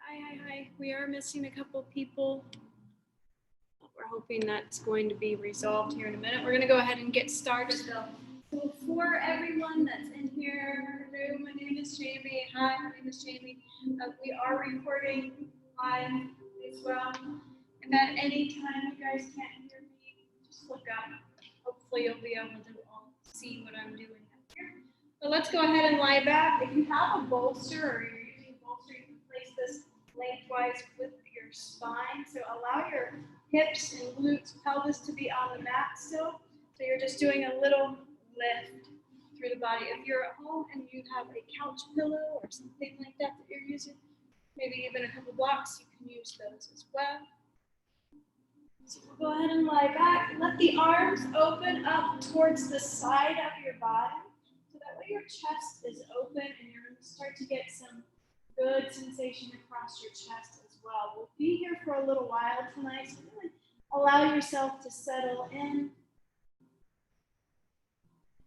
Hi. We are missing a couple people. We're hoping that's going to be resolved here in a minute. We're going to go ahead and get started though. So for everyone that's in here, hello, my name is Jaime. Hi, my name is Jaime. We are recording live as well. If at any time you guys can't hear me, just look up. Hopefully you'll be able to all see what I'm doing up here. But let's go ahead and lie back. If you have a bolster or you're using a bolster, you can place this lengthwise with your spine. So allow your hips and glutes, pelvis to be on the mat still. So you're just doing a little lift through the body. If you're at home and you have a couch pillow or something like that that you're using, maybe even a couple blocks, you can use those as well. So we'll go ahead and lie back. Let the arms open up towards the side of your body. So that way your chest is open and you're going to start to get some good sensation across your chest as well. We'll be here for a little while tonight, so really allow yourself to settle in.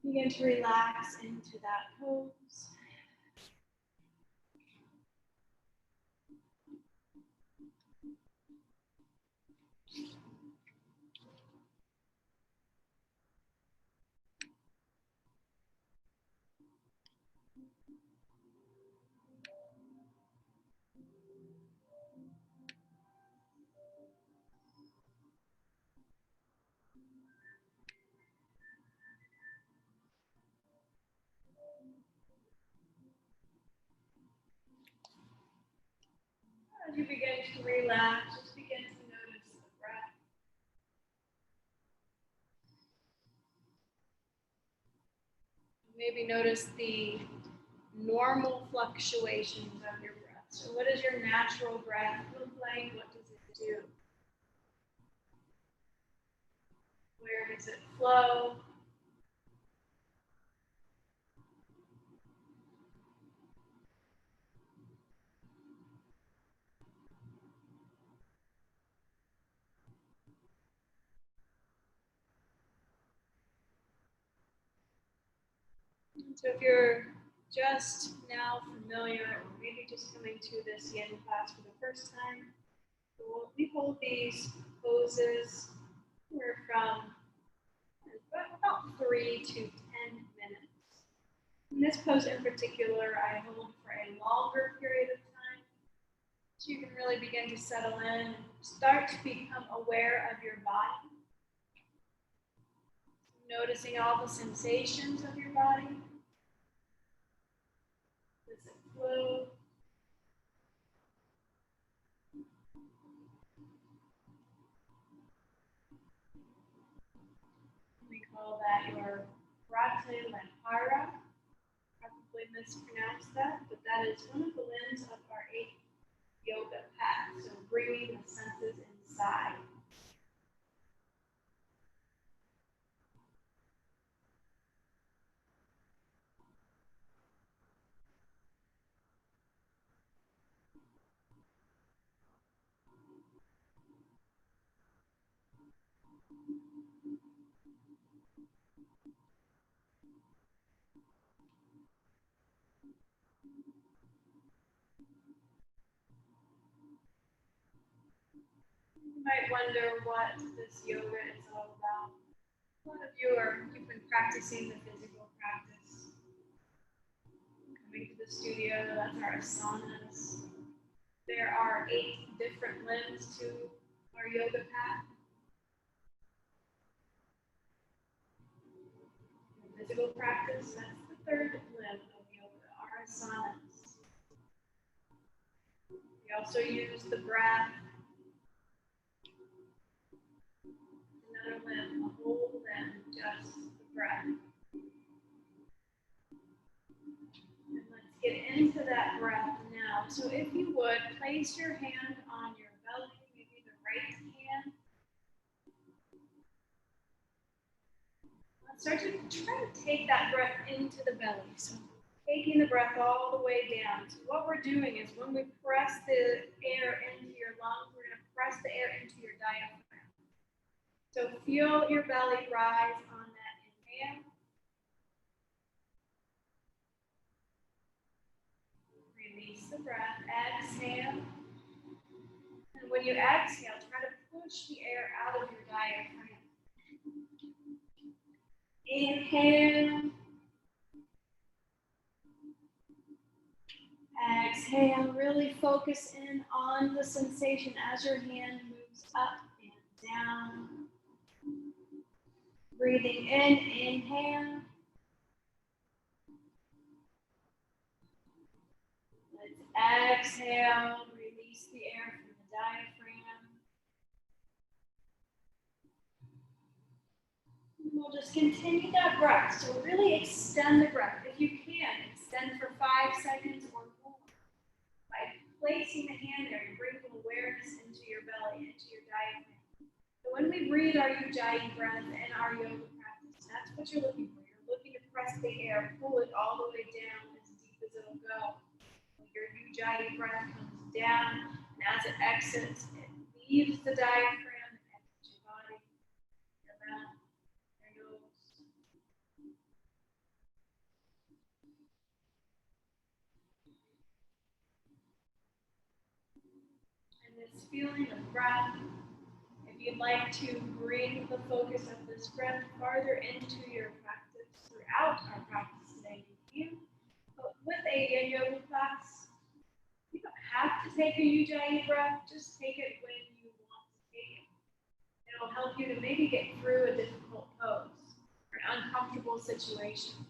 Begin to relax into that pose. As you begin to relax, just begin to notice the breath. Maybe notice the normal fluctuations of your breath. So what does your natural breath look like? What does it do? Where does it flow? So if you're just now familiar, or maybe just coming to this yin class for the first time, we hold these poses from about 3 to 10 minutes. In this pose in particular, I hold for a longer period of time, so you can really begin to settle in and start to become aware of your body. Noticing all the sensations of your body. Does it flow? We call that your Pratyahara. Probably mispronounced that, but that is one of the limbs of our 8 yoga path. So bringing the senses inside. You might wonder what this yoga is all about. A lot of you've been practicing the physical practice. Coming to the studio, that's our asanas. There are 8 different limbs to our yoga path. The physical practice, that's the 3rd limb of yoga, our asanas. We also use the breath. Another limb, a whole limb, just the breath. And let's get into that breath now. So if you would, place your hand on your belly, maybe the right hand. Let's start to try to take that breath into the belly. So taking the breath all the way down. So what we're doing is when we press the air into your lungs, we're going to press the air into your diaphragm. So feel your belly rise on that inhale. Release the breath. Exhale. And when you exhale, try to push the air out of your diaphragm. Inhale. Exhale, really focus in on the sensation as your hand moves up and down. Breathing in, inhale. Let's exhale, release the air from the diaphragm. And we'll just continue that breath. So really extend the breath. If you can, extend for 5 seconds or more. By placing the hand there, you're bringing awareness into your belly, into your diaphragm. So when we breathe our Ujjayi breath in our yoga practice, that's what you're looking for. You're looking to press the air, pull it all the way down as deep as it'll go. Your Ujjayi breath comes down, and as it exits, it leaves the diaphragm and enters your body, your mouth, your nose. And this feeling of breath, if you'd like to bring the focus of this breath farther into your practice throughout our practice today, you, but with a yoga class, you don't have to take a Ujjayi breath, just take it when you want to take it. It'll help you to maybe get through a difficult pose or an uncomfortable situation.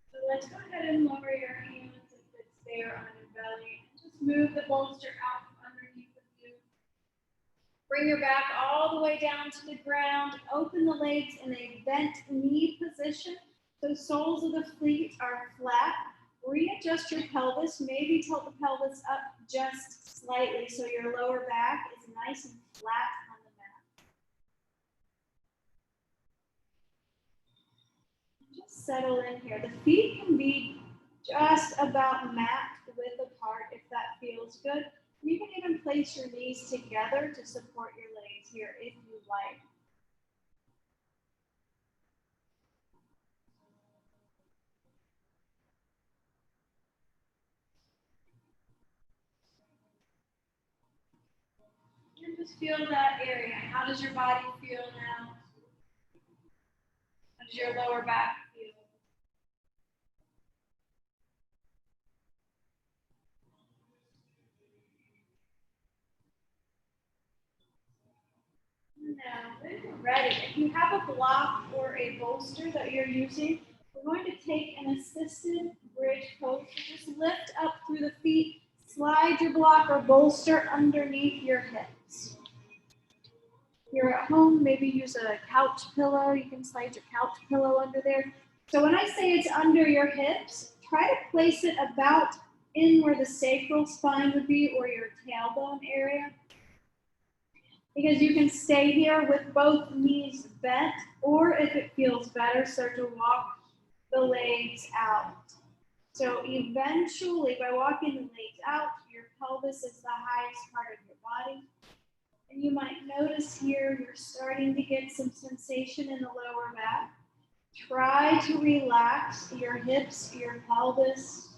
So let's go ahead and lower your hands if it's there on your belly. Just move the bolster out from underneath of you. Bring your back all the way down to the ground. Open the legs in a bent knee position. So soles of the feet are flat. Readjust your pelvis. Maybe tilt the pelvis up just slightly so your lower back is nice and flat on the mat. Just settle in here. The feet can be just about mat width apart if that feels good. You can even place your knees together to support your legs here if you like. And just feel that area. How does your body feel now? How does your lower back feel? Now, when you're ready, if you have a block or a bolster that you're using, we're going to take an assisted bridge pose. Just lift up through the feet, slide your block or bolster underneath your hips. If you're at home, maybe use a couch pillow. You can slide your couch pillow under there. So when I say it's under your hips, try to place it about in where the sacral spine would be or your tailbone area. Because you can stay here with both knees bent, or if it feels better, start to walk the legs out. So eventually, by walking the legs out, your pelvis is the highest part of your body. And you might notice here you're starting to get some sensation in the lower back. Try to relax your hips, your pelvis.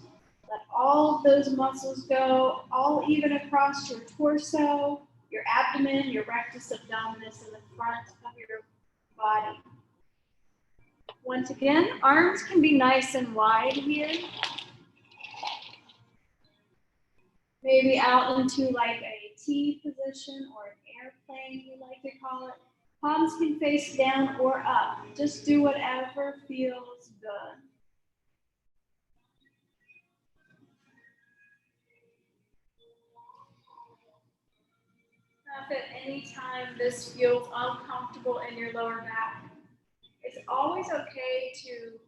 Let all of those muscles go, all even across your torso, your abdomen, your rectus abdominis, and the front of your body. Once again, arms can be nice and wide here. Maybe out into like a T position or an airplane, we like to call it. Palms can face down or up. Just do whatever feels good. Now, if at any time this feels uncomfortable in your lower back, it's always okay to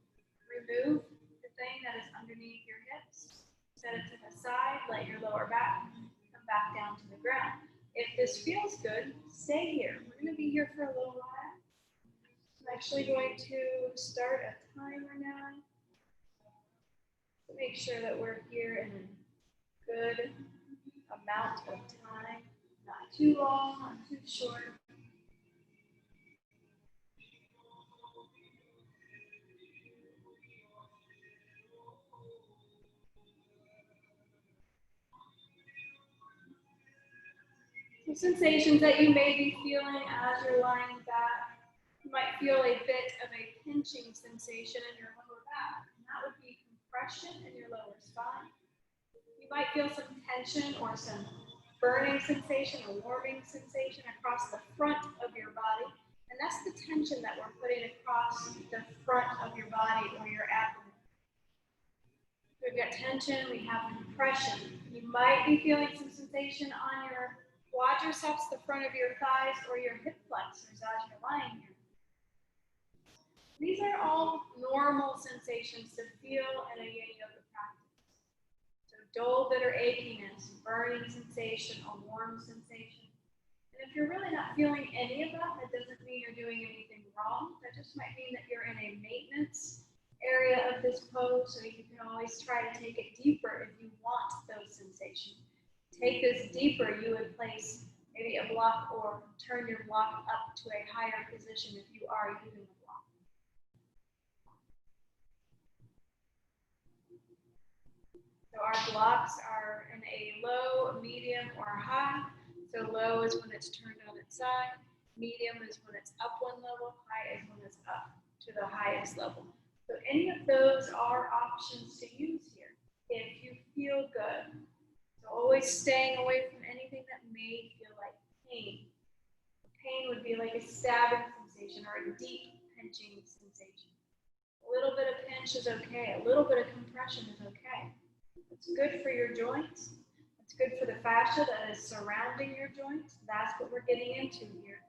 remove the thing that is underneath your hips. Set it to the side, let your lower back come back down to the ground. If this feels good, stay here. We're going to be here for a little while. I'm actually going to start a timer now to make sure that we're here in a good amount of time. Not too long, not too short. So sensations that you may be feeling as you're lying back. You might feel a bit of a pinching sensation in your lower back, and that would be compression in your lower spine. You might feel some tension or some burning sensation or warming sensation across the front of your body, and that's the tension that we're putting across the front of your body or your abdomen. We've got tension, we have compression. You might be feeling some sensation on your quadriceps, the front of your thighs, or your hip flexors as you're lying here. These are all normal sensations to feel in a yin yoga practice. So dull, bitter achiness, burning sensation, a warm sensation. And if you're really not feeling any of that, that doesn't mean you're doing anything wrong. That just might mean that you're in a maintenance area of this pose, so you can always try to take it deeper if you want those sensations. Take this deeper, you would place maybe a block or turn your block up to a higher position if you are using a block. So our blocks are in a low, medium, or high. So low is when it's turned on its side, medium is when it's up one level, high is when it's up to the highest level. So any of those are options to use here if you feel good. So always staying away from anything that may feel like pain. Pain would be like a stabbing sensation or a deep pinching sensation. A little bit of pinch is okay. A little bit of compression is okay. It's good for your joints. It's good for the fascia that is surrounding your joints. That's what we're getting into here.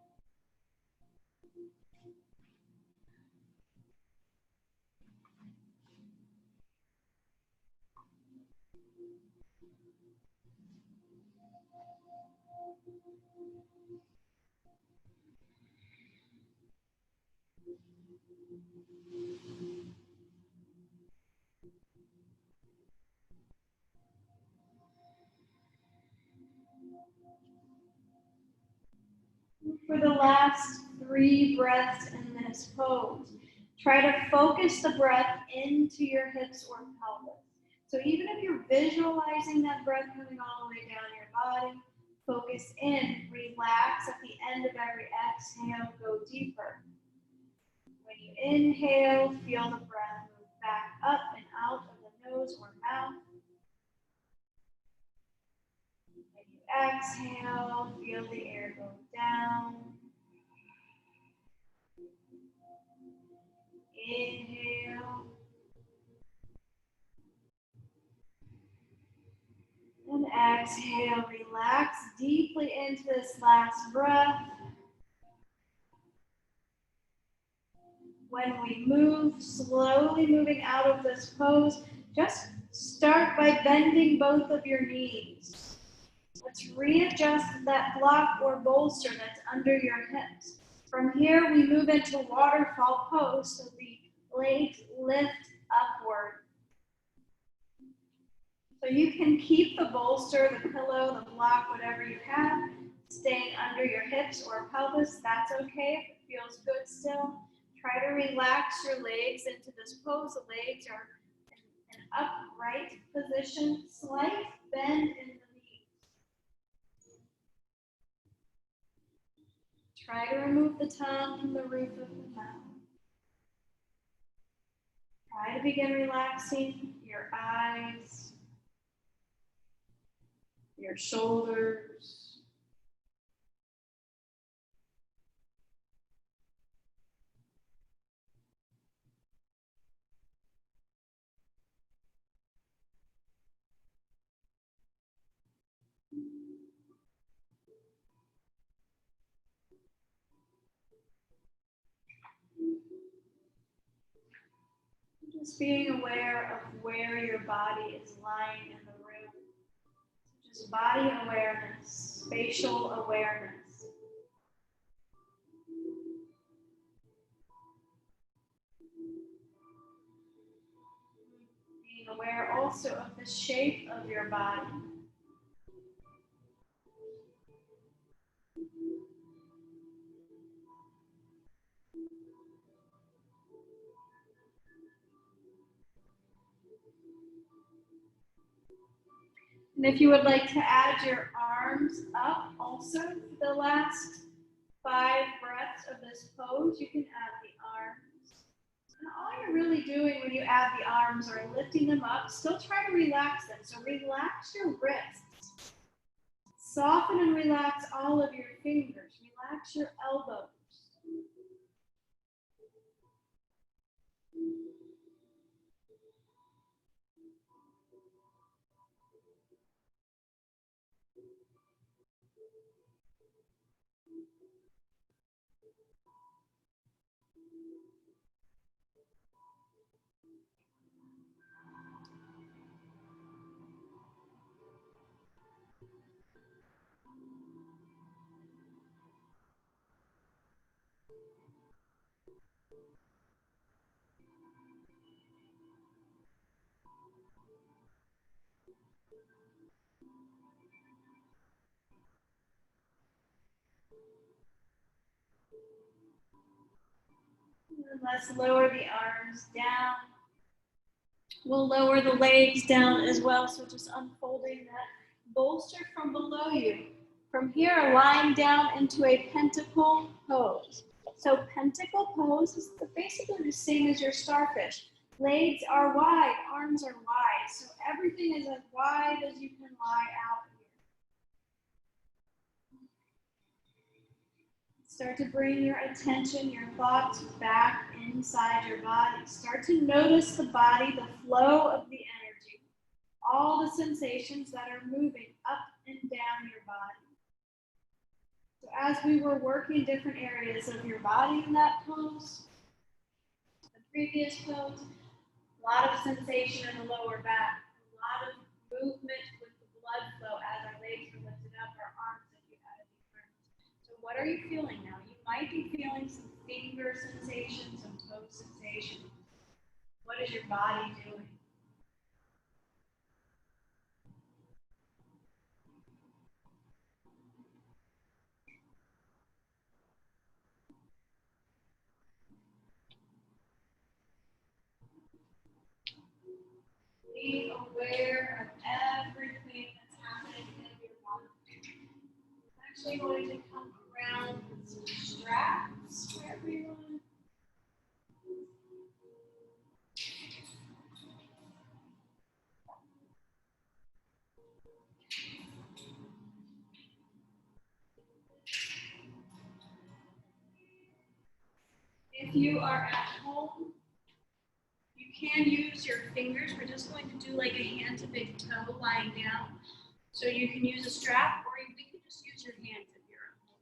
For the last 3 breaths in this pose, try to focus the breath into your hips or pelvis. So even if you're visualizing that breath coming all the way down your body, focus in, relax at the end of every exhale, go deeper. When you inhale, feel the breath move back up and out of the nose or mouth. When you exhale, feel the air go down. Inhale. And exhale, relax deeply into this last breath. When we move, slowly moving out of this pose, just start by bending both of your knees. Let's readjust that block or bolster that's under your hips. From here, we move into waterfall pose, so the legs lift upward. So you can keep the bolster, the pillow, the block, whatever you have, staying under your hips or pelvis. That's okay if it feels good still. Try to relax your legs into this pose. The legs are in an upright position, slight bend in the knees. Try to remove the tongue from the roof of the mouth. Try to begin relaxing your eyes, your shoulders, just being aware of where your body is lying in the room. Just body awareness, spatial awareness. Being aware also of the shape of your body. And if you would like to add your arms up also for the last 5 breaths of this pose, you can add the arms. And all you're really doing when you add the arms are lifting them up. Still try to relax them. So relax your wrists. Soften and relax all of your fingers. Relax your elbows. And let's lower the arms down. We'll lower the legs down as well, so just unfolding that bolster from below you. From here, lying down into a pentacle pose. So pentacle pose is basically the same as your starfish. Legs are wide, arms are wide, so everything is as wide as you can lie out here. Start to bring your attention, your thoughts back inside your body. Start to notice the body, the flow of the energy, all the sensations that are moving up and down your body. So as we were working different areas of your body in that pose, the previous pose, a lot of sensation in the lower back, a lot of movement with the blood flow as our legs are lifted up, our arms if you added the arms. So what are you feeling now? You might be feeling some finger sensation, some toe sensation. What is your body doing? Being aware of everything that's happening in your body. I'm actually going to come around with some straps for everyone. If you are at home, you can use your fingers. We're just going to do like a hand to big toe lying down. So you can use a strap or you can just use your hands if you're at home.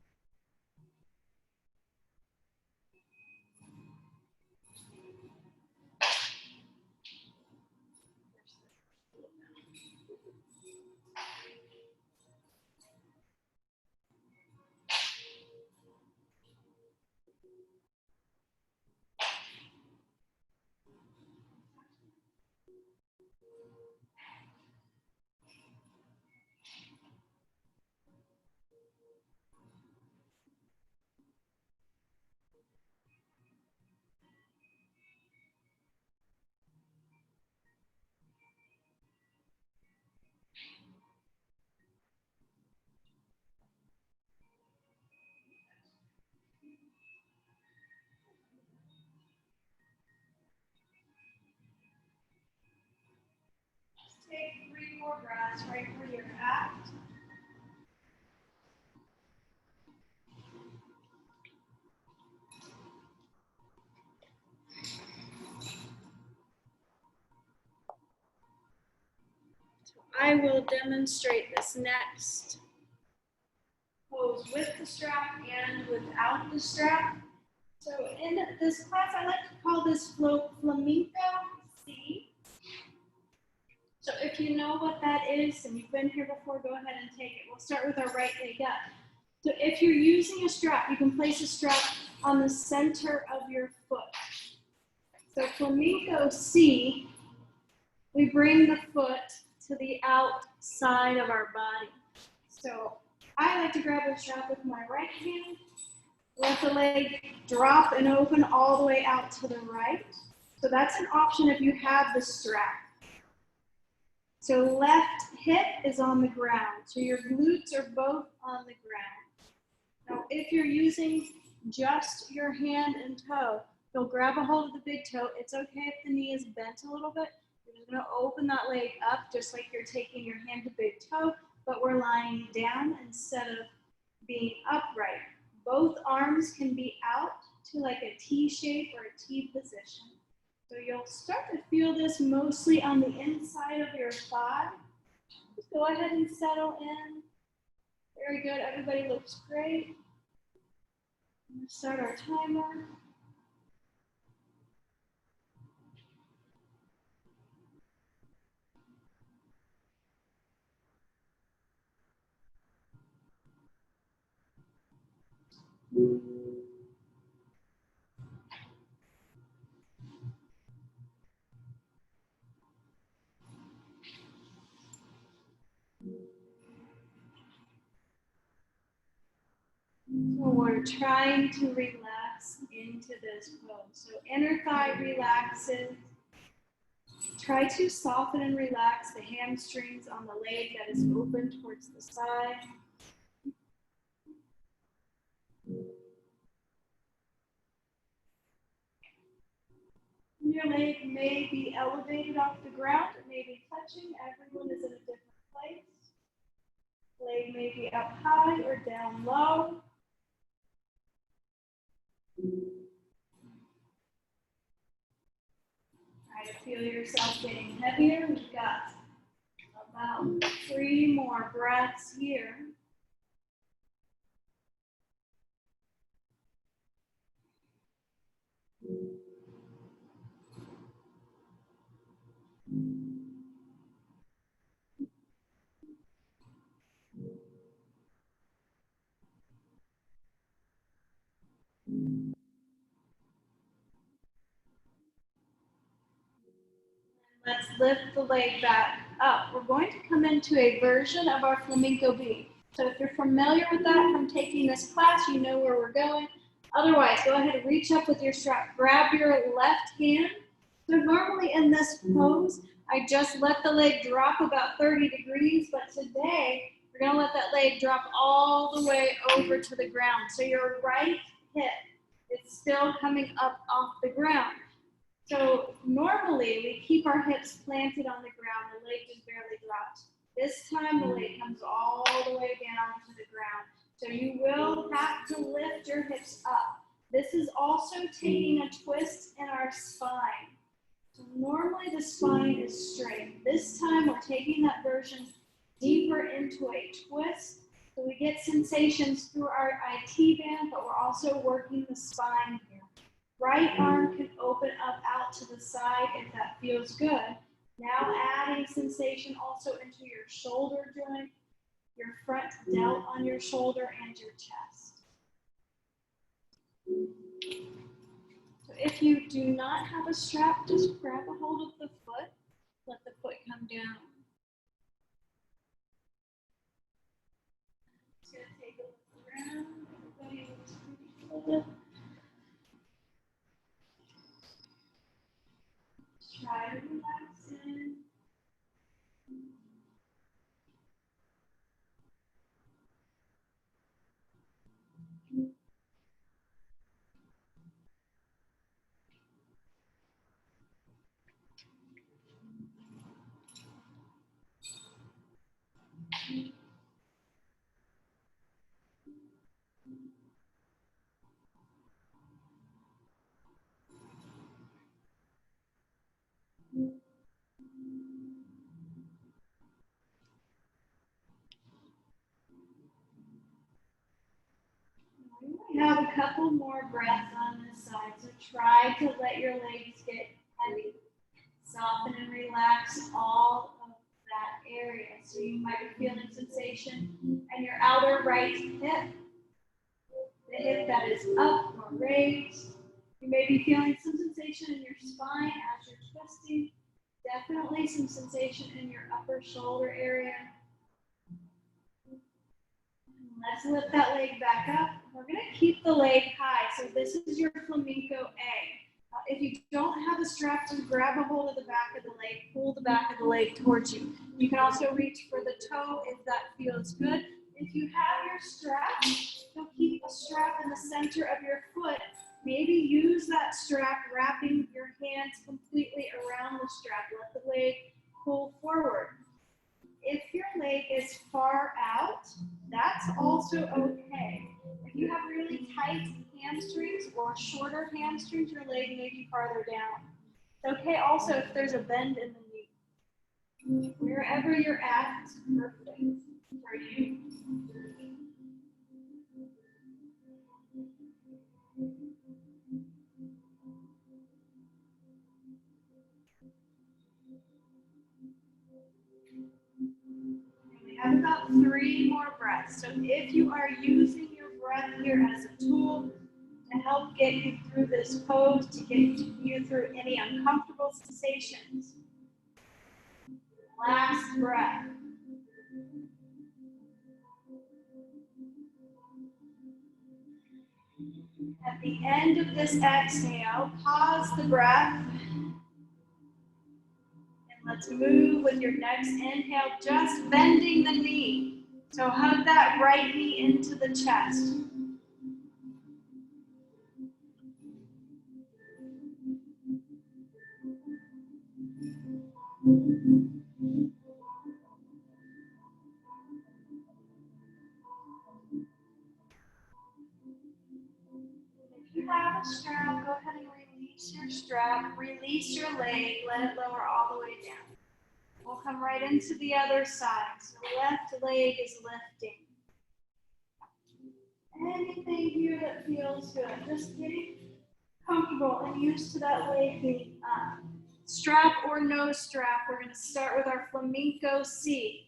Just take 3 more breaths right where you're at. I will demonstrate this next pose with the strap and without the strap. So in this class, I like to call this flamenco C. So if you know what that is and you've been here before, go ahead and take it. We'll start with our right leg up. So if you're using a strap, you can place a strap on the center of your foot. So flamenco C, we bring the foot to the outside of our body. So I like to grab the strap with my right hand, let the leg drop and open all the way out to the right. So that's an option if you have the strap. So left hip is on the ground. So your glutes are both on the ground. Now, if you're using just your hand and toe, you'll grab a hold of the big toe. It's okay if the knee is bent a little bit. You're just gonna open that leg up just like you're taking your hand to big toe, but we're lying down instead of being upright. Both arms can be out to like a T shape or a T position. So you'll start to feel this mostly on the inside of your thigh. Just go ahead and settle in. Very good, everybody looks great. Let's start our timer. So we're trying to relax into this pose. So inner thigh relaxes. Try to soften and relax the hamstrings on the leg that is open towards the side. Your leg may be elevated off the ground. It may be touching. Everyone is in a different place. Leg may be up high or down low. Try to feel yourself getting heavier. We've got about 3 more breaths here. Let's lift the leg back up. We're going to come into a version of our flamenco beat. So if you're familiar with that from taking this class, you know where we're going. Otherwise, go ahead and reach up with your strap. Grab your left hand. So normally in this pose, I just let the leg drop about 30 degrees, but today we're going to let that leg drop all the way over to the ground. So your right hip is still coming up off the ground. So normally we keep our hips planted on the ground, the leg just barely drops. This time the leg comes all the way down to the ground. So you will have to lift your hips up. This is also taking a twist in our spine. So normally the spine is straight. This time we're taking that version deeper into a twist. So we get sensations through our IT band, but we're also working the spine here. Right arm can open up out to the side if that feels good. Now adding sensation also into your shoulder joint, your front delt on your shoulder, and your chest. So if you do not have a strap, just grab a hold of the foot. Let the foot come down. Just gonna take a look around. Everybody looks pretty good. Try to relax in. We have a couple more breaths on this side, so try to let your legs get heavy. Soften and relax all of that area. So you might be feeling sensation in your outer right hip, the hip that is up or raised. You may be feeling some sensation in your spine as you're twisting. Definitely some sensation in your upper shoulder area. Let's lift that leg back up. We're going to keep the leg high. So this is your flamenco A. If you don't have a strap, then grab a hold of the back of the leg, pull the back of the leg towards you. You can also reach for the toe if that feels good. If you have your strap, you'll keep a strap in the center of your foot. Maybe use that strap, wrapping your hands completely around the strap. Let the leg pull forward. If your leg is far out, that's also okay. If you have really tight hamstrings or shorter hamstrings, your leg may be farther down. It's okay also if there's a bend in the knee. Wherever you're at, it's perfect for you. We have about 3 more breaths. So if you are using your breath here as a tool to help get you through this pose, to get you through any uncomfortable sensations, last breath. At the end of this exhale, pause the breath. Let's move with your next inhale, just bending the knee. So hug that right knee into the chest. If you have a strap, go ahead and release your strap, release your leg, let it lower all the way down. We'll come right into the other side. So left leg is lifting. Anything here that feels good, just getting comfortable and used to that leg being up. Strap or no strap, we're going to start with our flamenco C.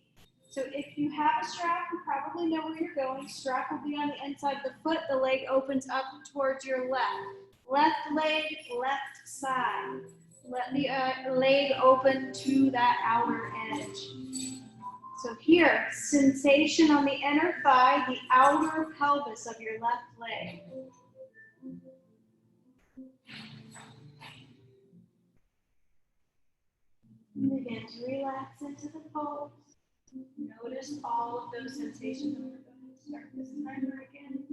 So if you have a strap, you probably know where you're going. Strap will be on the inside of the foot. The leg opens up towards your left. Left leg, left side. Let the leg open to that outer edge. So here, sensation on the inner thigh, the outer pelvis of your left leg. And begin to relax into the pose. Notice all of those sensations. And we're going to start this timer again.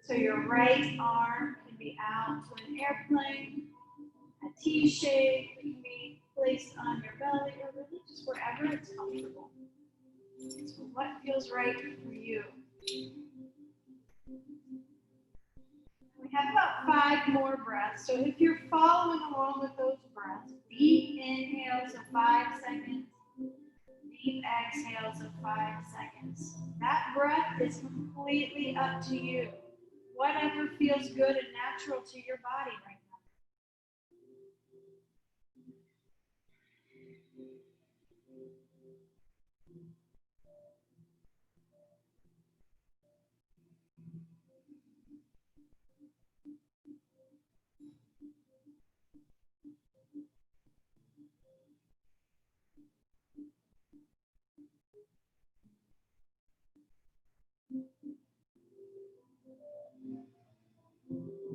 So your right arm can be out to an airplane, a T shape, it can be placed on your belly, or really just wherever it's comfortable. So what feels right for you? We have about 5 more breaths. So if you're following along with those breaths, deep inhales of 5 seconds, deep exhales of 5 seconds. That breath is completely up to you. Whatever feels good and natural to your body right now.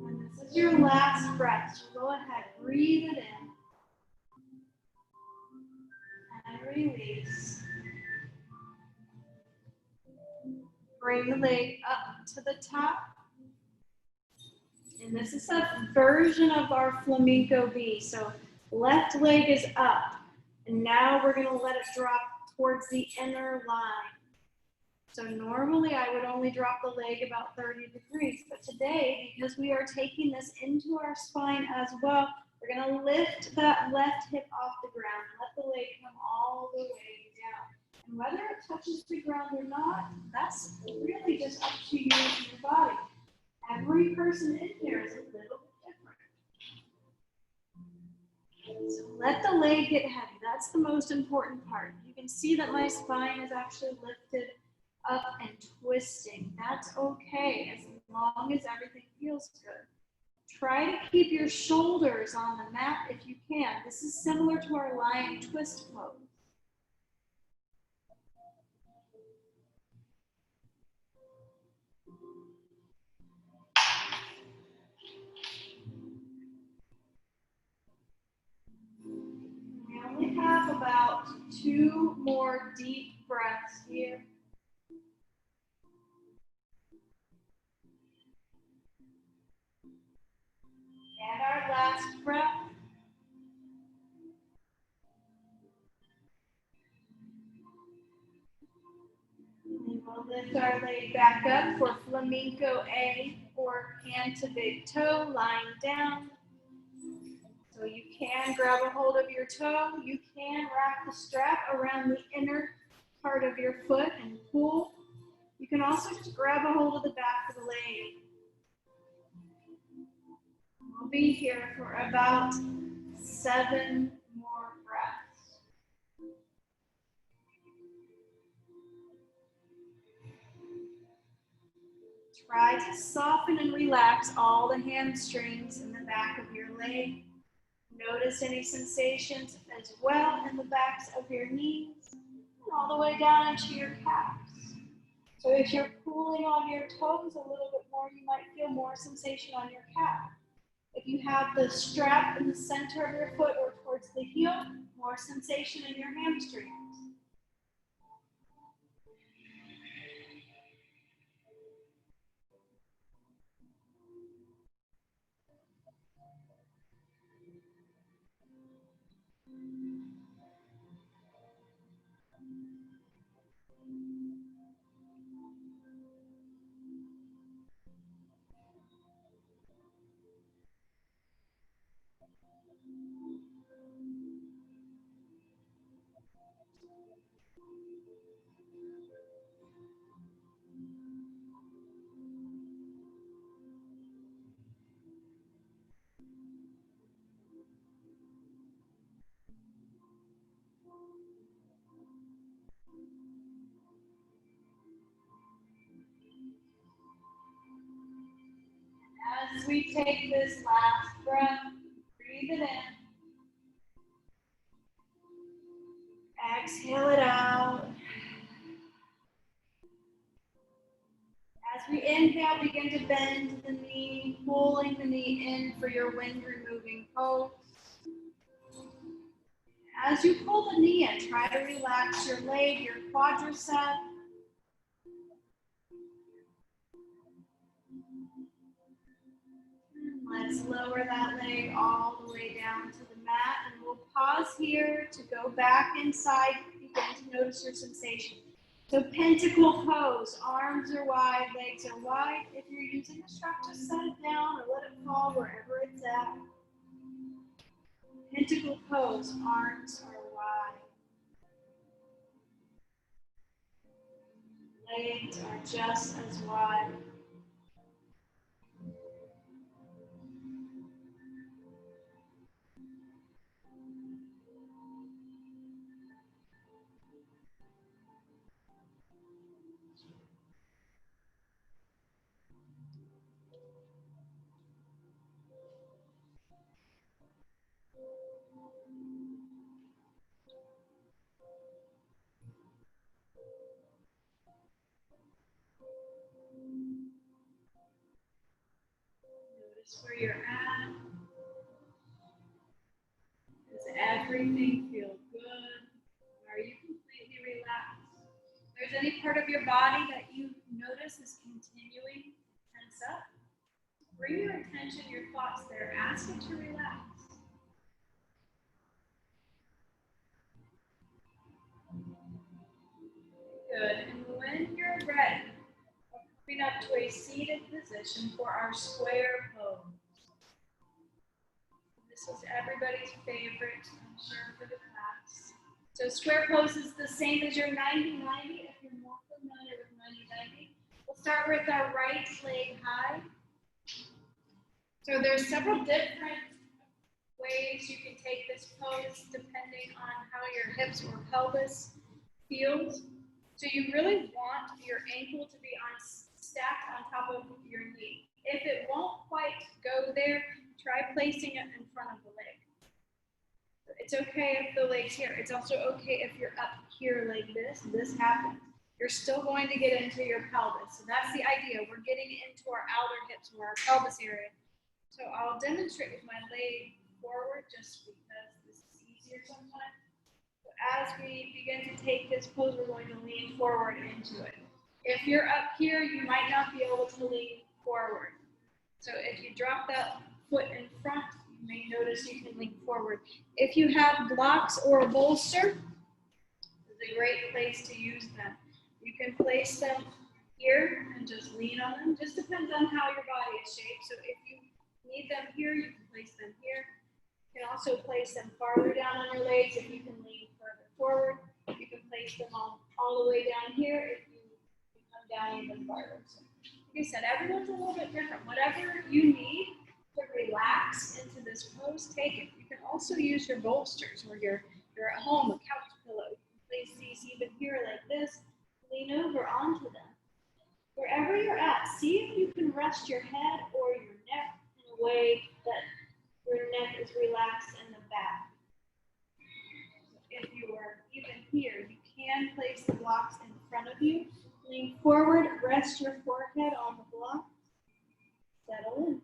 And this is your last breath, so go ahead, breathe it in. And release. Bring the leg up to the top. And this is a version of our flamenco B. So left leg is up. And now we're going to let it drop towards the inner line. So normally I would only drop the leg about 30 degrees. But today, because we are taking this into our spine as well, we're going to lift that left hip off the ground. Let the leg come all the way down. And whether it touches the ground or not, that's really just up to you and your body. Every person in here is a little bit different. So let the leg get heavy. That's the most important part. You can see that my spine is actually lifted up and twisting. That's okay as long as everything Feels good. Try to keep your shoulders on the mat if you can. This is similar to our lion twist pose. We only have about 2 more deep breaths here. And our last breath. We will lift our leg back up for flamenco A, or hand to big toe, lying down. So you can grab a hold of your toe. You can wrap the strap around the inner part of your foot and pull. You can also just grab a hold of the back of the leg. We'll be here for about 7 more breaths. Try to soften and relax all the hamstrings in the back of your leg. Notice any sensations as well in the backs of your knees and all the way down into your calves. So if you're pulling on your toes a little bit more, you might feel more sensation on your calf. If you have the strap in the center of your foot or towards the heel, more sensation in your hamstrings. As we take this last breath, breathe it in. Exhale it out. As we inhale, begin to bend the knee, pulling the knee in for your wind removing pose. As you pull the knee in, try to relax your leg, your quadricep. Let's lower that leg all the way down to the mat, and we'll pause here to go back inside. Begin to notice your sensation. So pentacle pose, arms are wide, legs are wide. If you're using a strap, just set it down or let it fall wherever it's at. Pentacle pose, arms are wide. Legs are just as wide. Notice where you're at. Does everything feel good? Are you completely relaxed? If there's any part of your body that you notice is continuing to tense up, bring your attention, your thoughts there. Ask it to relax. Good. And when you're ready, coming up to a seated position for our square pose. This is everybody's favorite, I'm sure, for the class. So square pose is the same as your 90-90, if you're more familiar with 90-90. We'll start with our right leg high. So there's several different ways you can take this pose depending on how your hips or pelvis feels. So you really want your ankle to be stacked on top of your knee. If it won't quite go there, try placing it in front of the leg. It's okay if the leg's here. It's also okay if you're up here like this. This happens. You're still going to get into your pelvis. So that's the idea. We're getting into our outer hips or our pelvis area. So I'll demonstrate with my leg forward just because this is easier sometimes. So as we begin to take this pose, we're going to lean forward into it. If you're up here, you might not be able to lean forward. So if you drop that foot in front, you may notice you can lean forward. If you have blocks or a bolster, this is a great place to use them. You can place them here and just lean on them. Just depends on how your body is shaped. So if you need them here, you can place them here. You can also place them farther down on your legs if you can lean further forward. You can place them all the way down here if you come down even farther. So, like I said, everyone's a little bit different. Whatever you need to relax into this pose, take it. You can also use your bolsters or you're at home, a couch pillow. You can place these even here like this. Lean over onto them. Wherever you're at, see if you can rest your head or your neck in a way that your neck is relaxed in the back. If you are even here, you can place the blocks in front of you. Lean forward, rest your forehead on the block. Settle in. And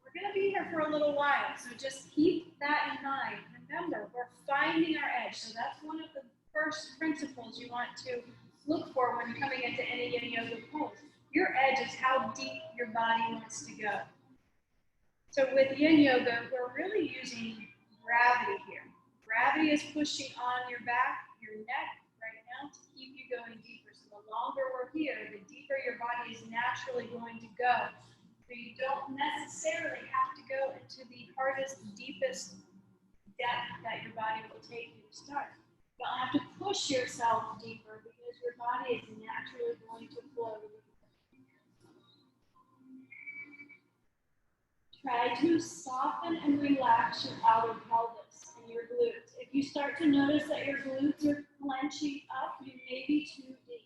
we're going to be here for a little while, so just keep that in mind. Remember, we're finding our edge, so that's one of the first principles you want to look for when coming into any yin yoga pose. Your edge is how deep your body wants to go. So with yin yoga, we're really using gravity here. Gravity is pushing on your back, your neck right now to keep you going deeper. So the longer we're here, the deeper your body is naturally going to go. So you don't necessarily have to go into the hardest, deepest depth that your body will take you to start. You don't have to push yourself deeper because your body is naturally going to flow. Try to soften and relax your outer pelvis and your glutes. If you start to notice that your glutes are clenching up, you may be too deep.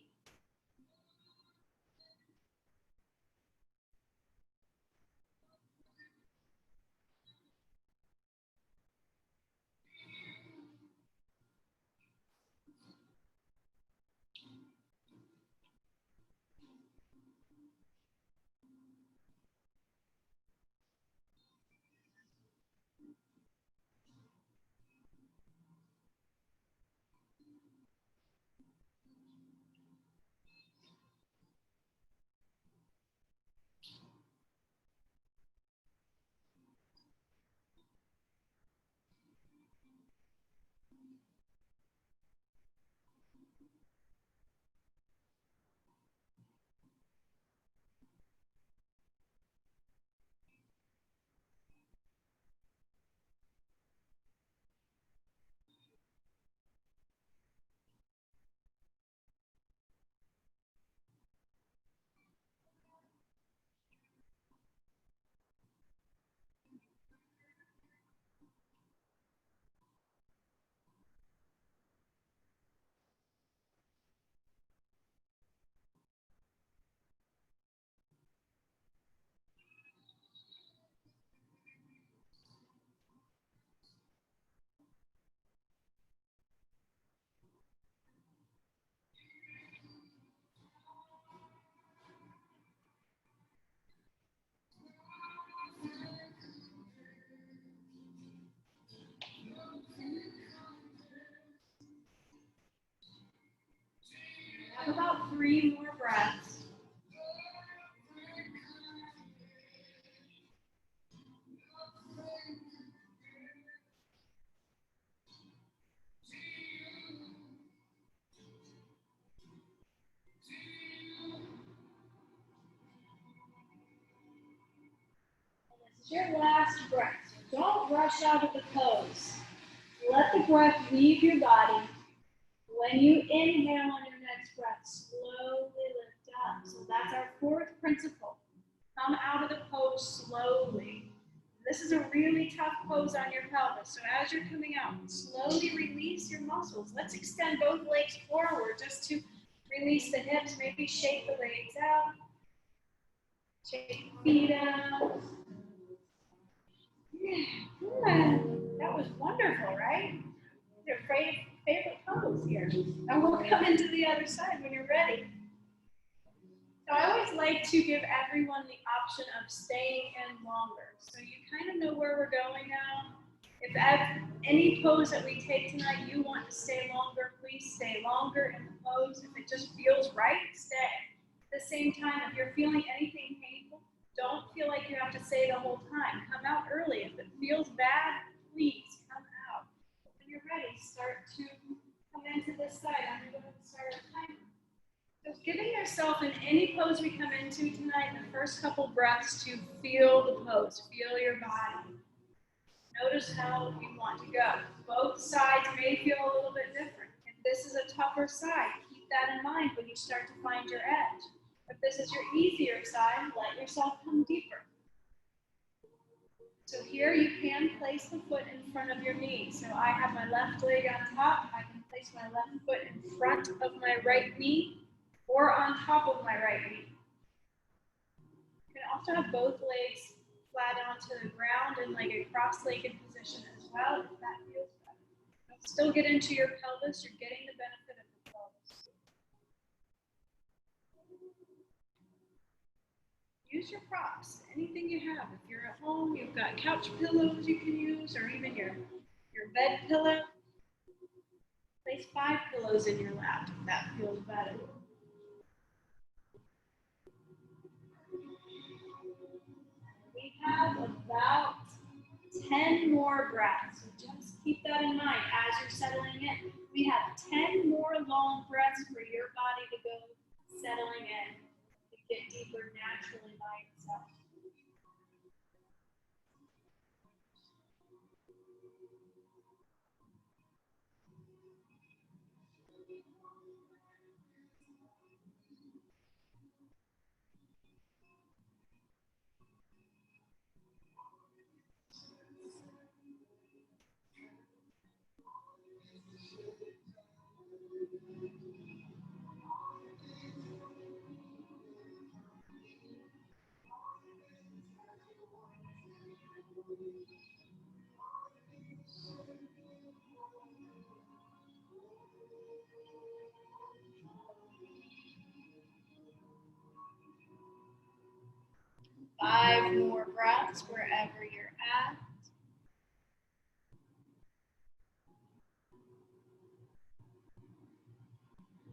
Have about 3 more breaths. This is your last breath. So don't rush out of the pose. Let the breath leave your body. When you inhale on your next breath, slowly lift up. So that's our 4th principle. Come out of the pose slowly. This is a really tough pose on your pelvis. So as you're coming out, slowly release your muscles. Let's extend both legs forward just to release the hips. Maybe shake the legs out. Shake your feet out. Yeah, good. That was wonderful, right? Your favorite pose here. And we'll come into the other side when you're ready. So I always like to give everyone the option of staying in longer. So you kind of know where we're going now. If at any pose that we take tonight, you want to stay longer, please stay longer in the pose. If it just feels right, stay. At the same time, if you're feeling anything painful, don't feel like you have to stay the whole time. Come out early. If it feels bad, please come out. When you're ready, start to come into this side. I'm going to start a timer. So giving yourself in any pose we come into tonight, the first couple breaths to feel the pose, feel your body. Notice how you want to go. Both sides may feel a little bit different. If this is a tougher side, keep that in mind when you start to find your edge. If this is your easier side, let yourself come deeper. So here you can place the foot in front of your knee. So I have my left leg on top. I can place my left foot in front of my right knee or on top of my right knee. You can also have both legs flat onto the ground in like a cross-legged position as well, if that feels better. Don't still get into your pelvis, you're getting the benefit of the pelvis. Use your props, anything you have. If you're at home, you've got couch pillows you can use, or even your bed pillow. Place 5 pillows in your lap if that feels better. We have about 10 more breaths, so just keep that in mind as you're settling in. We have 10 more long breaths for your body to go settling in, to get deeper naturally by itself. Five more breaths wherever you're at.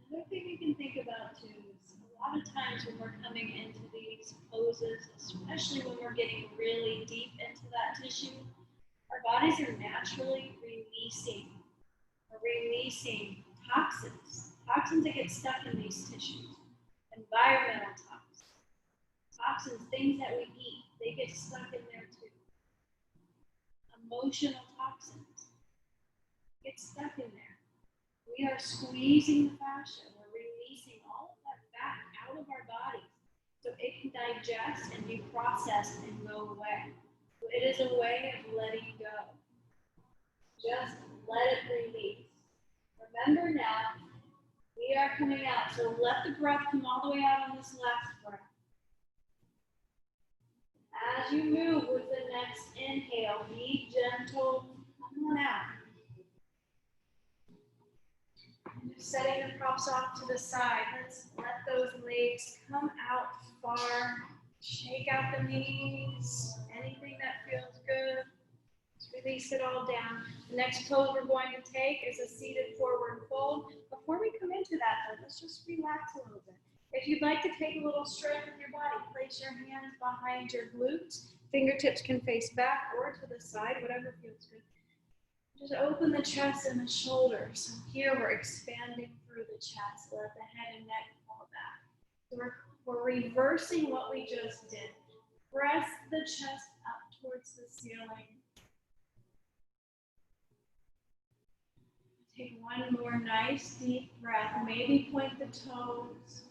Another thing you can think about too is a lot of times when we're coming into these poses, especially when we're getting really deep into that tissue, our bodies are naturally releasing toxins that get stuck in these tissues, environmental toxins, things that we eat, they get stuck in there too. Emotional toxins get stuck in there. We are squeezing the fascia, we're releasing all of that fat out of our bodies so it can digest and be processed and go away. So it is a way of letting go. Just let it release. Remember now, we are coming out, so let the breath come all the way out on this last breath. As you move with the next inhale, be gentle, come on out. Just setting the props off to the side. Let's let those legs come out far. Shake out the knees, anything that feels good. Release it all down. The next pose we're going to take is a seated forward fold. Before we come into that though, let's just relax a little bit. If you'd like to take a little stretch with your body, place your hands behind your glutes. Fingertips can face back or to the side, whatever feels good. Just open the chest and the shoulders. So here we're expanding through the chest. Let the head and neck fall back. So we're reversing what we just did. Press the chest up towards the ceiling. Take one more nice deep breath. Maybe point the toes.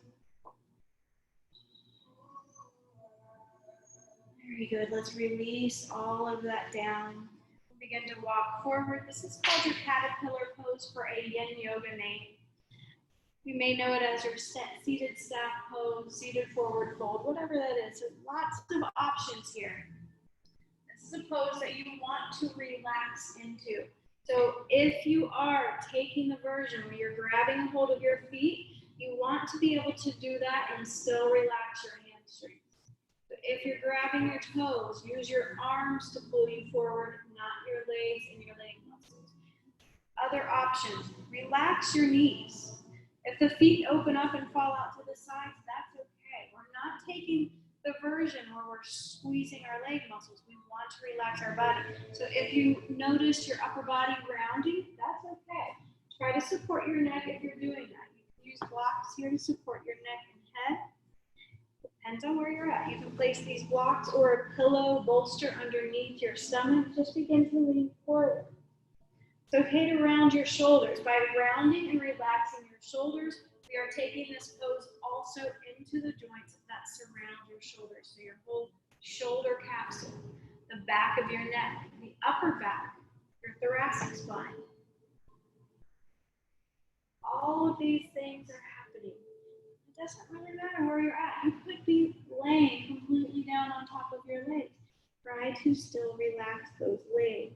Very good. Let's release all of that down. Begin to walk forward. This is called your caterpillar pose for a yin yoga name. You may know it as your seated staff pose, seated forward fold, whatever that is. There's lots of options here. This is a pose that you want to relax into. So if you are taking the version where you're grabbing a hold of your feet, you want to be able to do that and still relax your hamstrings. So if you're grabbing your toes, use your arms to pull you forward, not your legs and your leg muscles. Other options, relax your knees. If the feet open up and fall out to the sides, that's okay. We're not taking the version where we're squeezing our leg muscles. We want to relax our body. So if you notice your upper body rounding, that's okay. Try to support your neck if you're doing that. You can use blocks here to support your neck and head. Depends on where you're at. You can place these blocks or a pillow bolster underneath your stomach. Just begin to lean forward. It's okay to round your shoulders. By rounding and relaxing your shoulders, we are taking this pose also into the joints that surround your shoulders. So your whole shoulder capsule, the back of your neck, the upper back, your thoracic spine. All of these things are happening. It doesn't really matter where you're at. You could be laying completely down on top of your legs. Try to still relax those legs.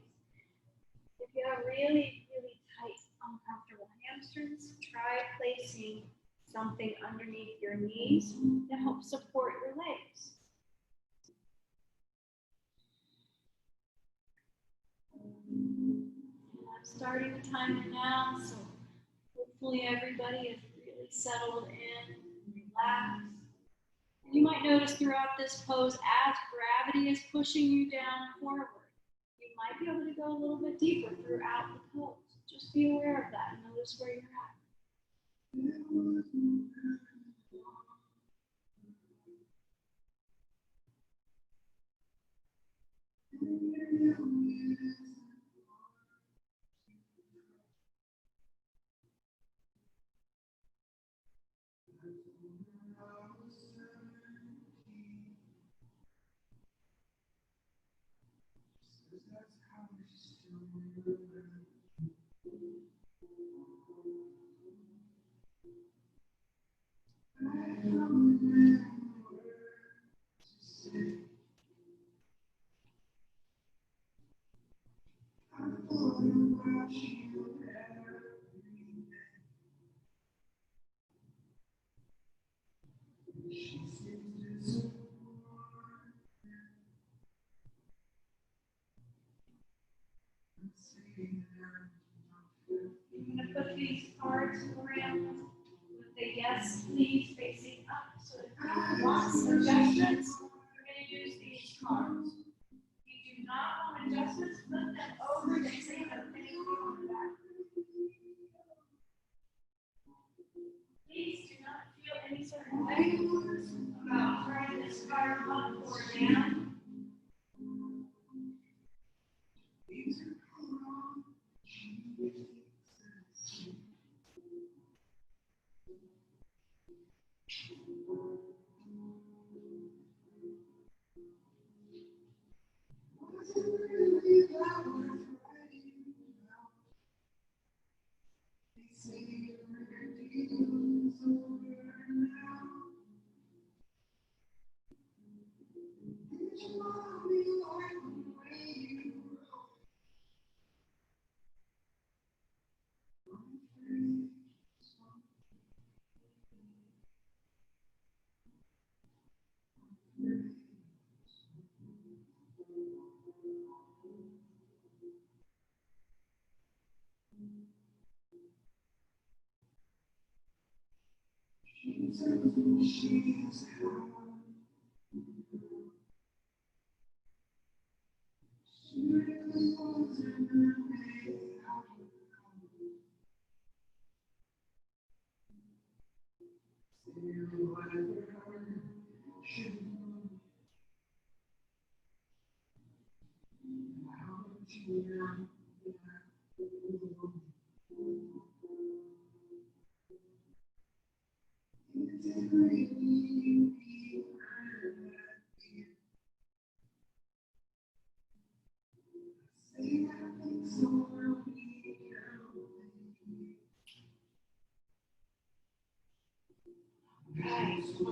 If you have really, really tight, uncomfortable hamstrings, try placing something underneath your knees to help support your legs. I'm starting the timer now, so hopefully everybody is really settled in, relaxed. And you might notice throughout this pose, as gravity is pushing you down forward, you might be able to go a little bit deeper throughout the pose. Just be aware of that and notice where you're at. I'm going to put these cards around with the yes, please facing up. So if you want adjustments, you're going to use these cards. If you do not want adjustments, flip them over and say the thing on the back. Please do not feel any certain way about turning this card up or down.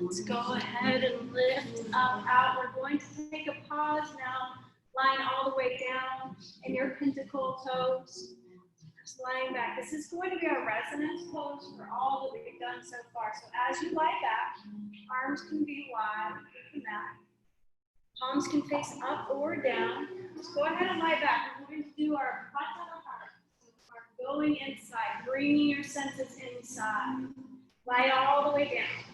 Let's go ahead and lift up, out. We're going to take a pause now, lying all the way down in your pentacle toes. Just lying back. This is going to be our resonance pose for all that we've done so far. So as you lie back, arms can be wide, the mat. Palms can face up or down. Just go ahead and lie back. We're going to do our heart. We're going inside, bringing your senses inside. Lie all the way down.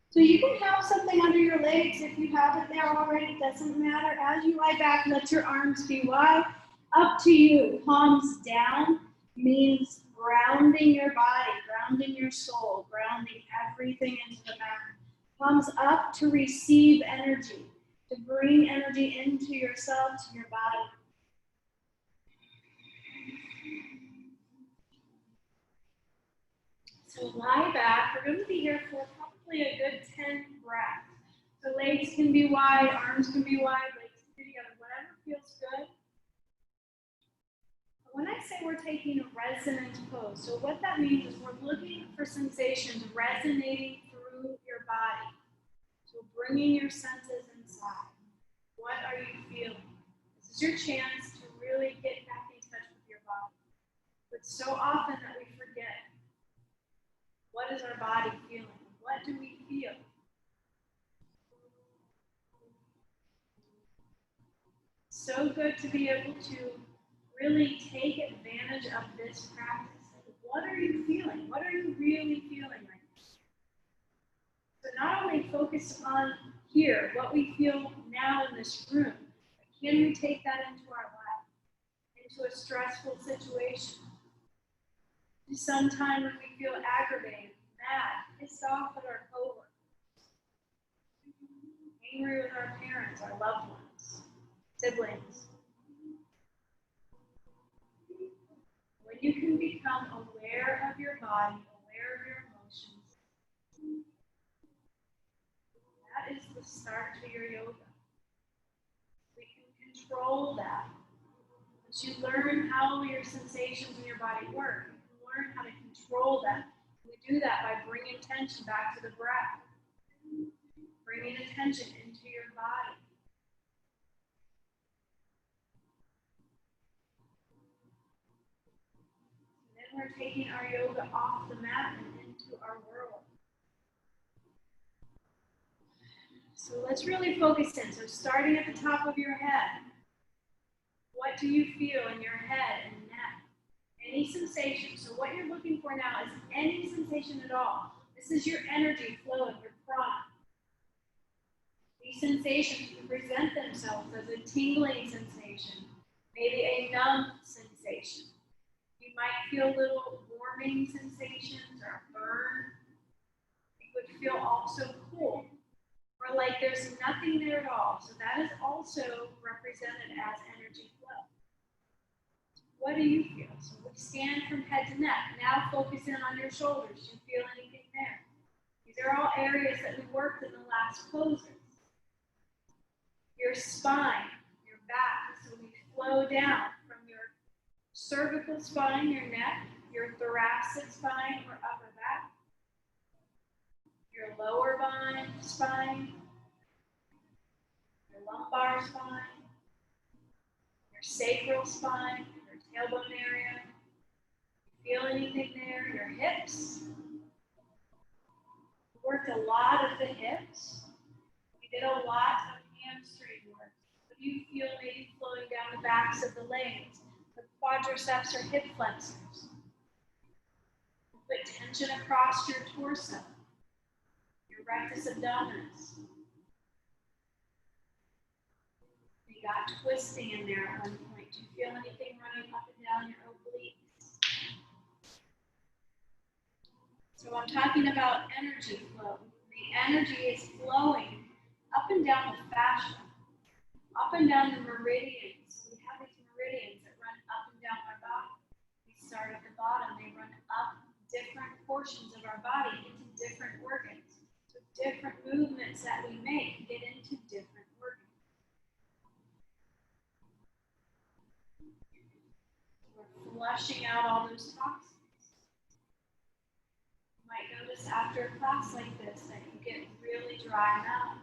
So you can have something under your legs if you have it there already. It doesn't matter. As you lie back, let your arms be wide. Up to you. Palms down means grounding your body, grounding your soul, grounding everything into the mat. Palms up to receive energy, to bring energy into yourself, to your body. So lie back. We're going to be here for probably a good 10 breaths. So legs can be wide, arms can be wide, legs can be together, whatever feels good. When I say we're taking a resonance pose, so what that means is we're looking for sensations resonating through your body. So bringing your senses inside. What are you feeling? This is your chance to really get back in touch with your body. But so often that we forget, what is our body feeling? What do we feel? So good to be able to really take advantage of this practice. What are you feeling? What are you really feeling right now? So not only focus on here, what we feel now in this room, but can we take that into our life, into a stressful situation? Sometime when we feel aggravated, mad, pissed off at our coworkers, angry with our parents, our loved ones, siblings. When you can become aware of your body, aware of your emotions, that is the start to your yoga. We can control that. As you learn how your sensations in your body work, you can learn how to control them. We do that by bringing attention back to the breath, bringing attention into your body. We're taking our yoga off the mat and into our world. So let's really focus in. So starting at the top of your head, what do you feel in your head and neck? Any sensation. So what you're looking for now is any sensation at all. This is your energy flowing, your prana. These sensations can present themselves as a tingling sensation, maybe a numb sensation. You might feel little warming sensations or burn. It would feel also cool, or like there's nothing there at all. So that is also represented as energy flow. What do you feel? So we scan from head to neck. Now focus in on your shoulders. Do you feel anything there? These are all areas that we worked in the last poses. Your spine, your back. So we flow down from your cervical spine, your neck, your thoracic spine or upper back, your lower spine, your lumbar spine, your sacral spine, your tailbone area. Feel anything there? Your hips. We worked a lot of the hips. We did a lot of hamstring work. What do you feel maybe flowing down the backs of the legs? The quadriceps or hip flexors. Put tension across your torso, your rectus abdominis. You got twisting in there at one point. Do you feel anything running up and down your obliques? So I'm talking about energy flow. The energy is flowing up and down the fascia, up and down the meridians. We have these meridians that run up and down our body. We start at the bottom, they run up different portions of our body into different organs. So different movements that we make get into different organs. We're flushing out all those toxins. You might notice after a class like this that you get really dry mouth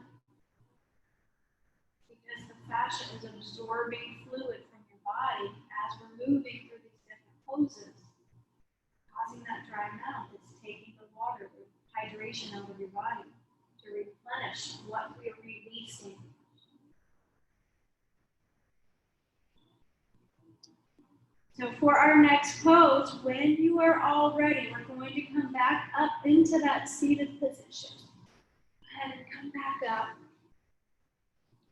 because the fascia is absorbing fluid from your body as we're moving through these different poses, causing that dry mouth. It's taking the water, the hydration out of your body to replenish what we are releasing. So for our next pose, when you are all ready, we're going to come back up into that seated position. Go ahead and come back up.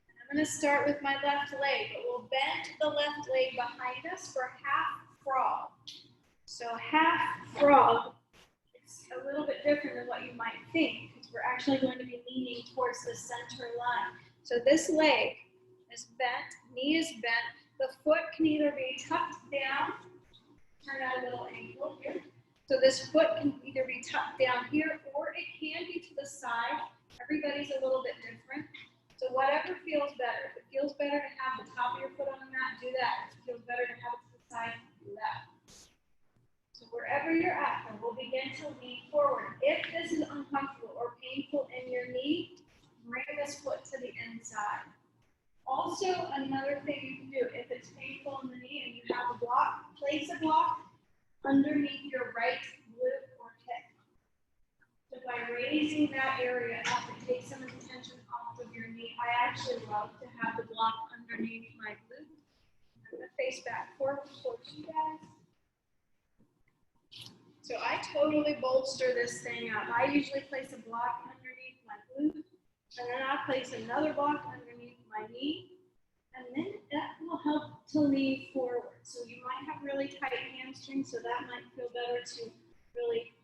And I'm going to start with my left leg, but we'll bend the left leg behind us for half frog. So half frog is a little bit different than what you might think, because we're actually going to be leaning towards the center line. So this leg is bent, knee is bent. The foot can either be tucked down, turn out a little angle here. So this foot can either be tucked down here or it can be to the side. Everybody's a little bit different. So whatever feels better. If it feels better to have the top of your foot on the mat, do that. If it feels better to have it to the side, do that. So wherever you're at, we'll begin to lean forward. If this is uncomfortable or painful in your knee, bring this foot to the inside. Also, another thing you can do, if it's painful in the knee and you have a block, place a block underneath your right glute or hip. So by raising that area up, it takes some of the tension off of your knee. I actually love to have the block underneath my glute. I'm going to face back forward towards you guys. So I totally bolster this thing up. I usually place a block underneath my glute, and then I place another block underneath my knee, and then that will help to lean forward. So you might have really tight hamstrings, so that might feel better to really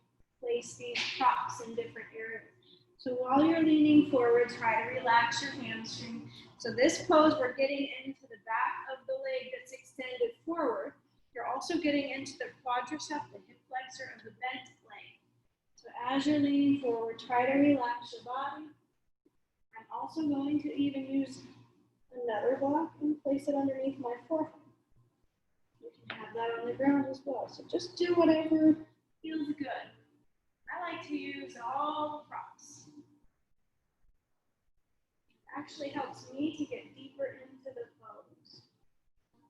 place these props in different areas. So while you're leaning forward, try to relax your hamstring. So this pose, we're getting into the back of the leg that's extended forward. You're also getting into the quadricep, the hip flexor of the bent leg. So as you're leaning forward, try to relax your body. I'm also going to even use another block and place it underneath my forehead. You can have that on the ground as well. So just do whatever feels good. I like to use all the props. It actually helps me to get deeper into the pose.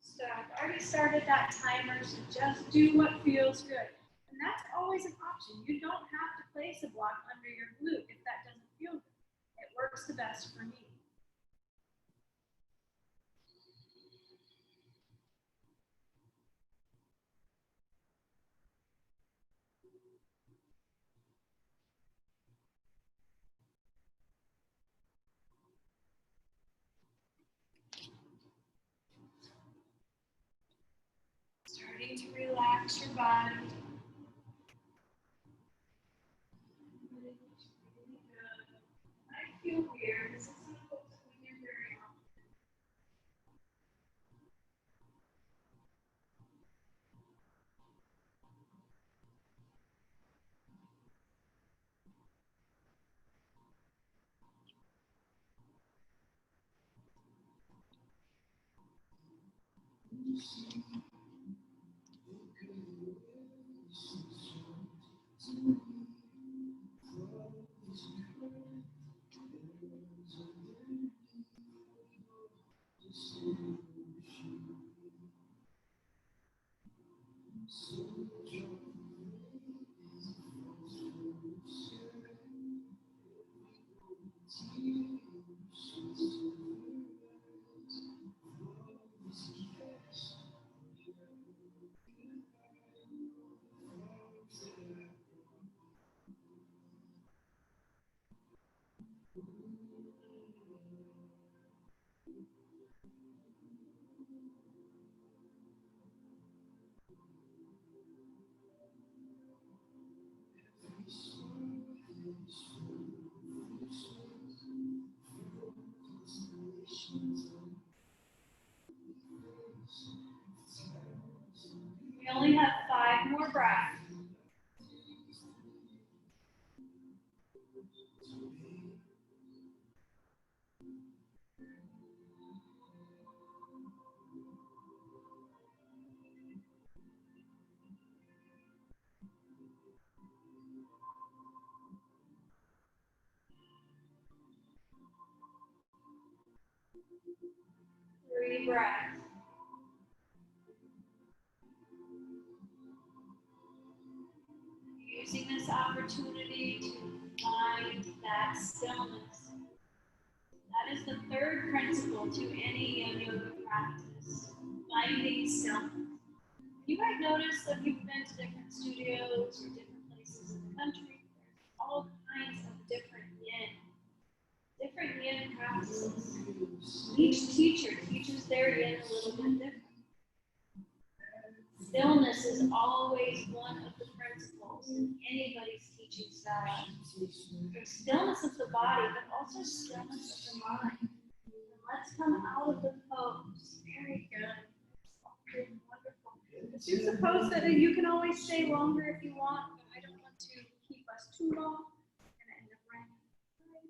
So I've already started that timer, so just do what feels good. And that's always an option. You don't have to place a block under your glute if that doesn't feel good. It works the best for me. Starting to relax your body. I feel weird. This is some folks that we do very often. We only have 5 more breaths. 3 breaths. Using this opportunity to find that stillness. That is the third principle to any yoga practice, finding stillness. You might notice that you've been to different studios or different places in the country. There's all kinds of different yin practices. Each teacher teaches their yin a little bit different. Stillness is always one of the principles in anybody's teaching style. So stillness of the body, but also stillness of the mind. And let's come out of the pose. Very good. Wonderful. This is a pose that you can always stay longer if you want, but I don't want to keep us too long. And end up right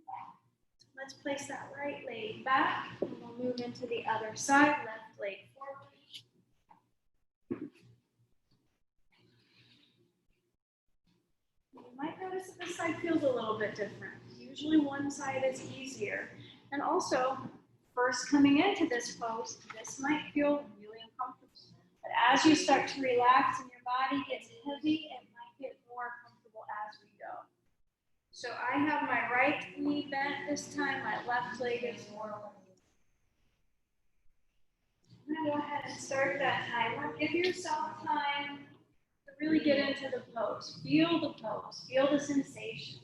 back. Let's place that right leg back, and we'll move into the other side, left leg forward. You might notice that this side feels a little bit different. Usually one side is easier. And also, first coming into this pose, this might feel really uncomfortable. But as you start to relax and your body gets heavy, it might get more comfortable as we go. So I have my right knee bent this time, my left leg is forward. I'm going to go ahead and start that timer. Give yourself time to really get into the pose. Feel the pose. Feel the sensation.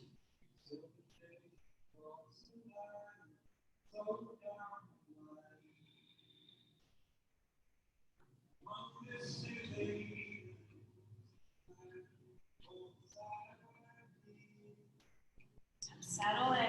Settle in.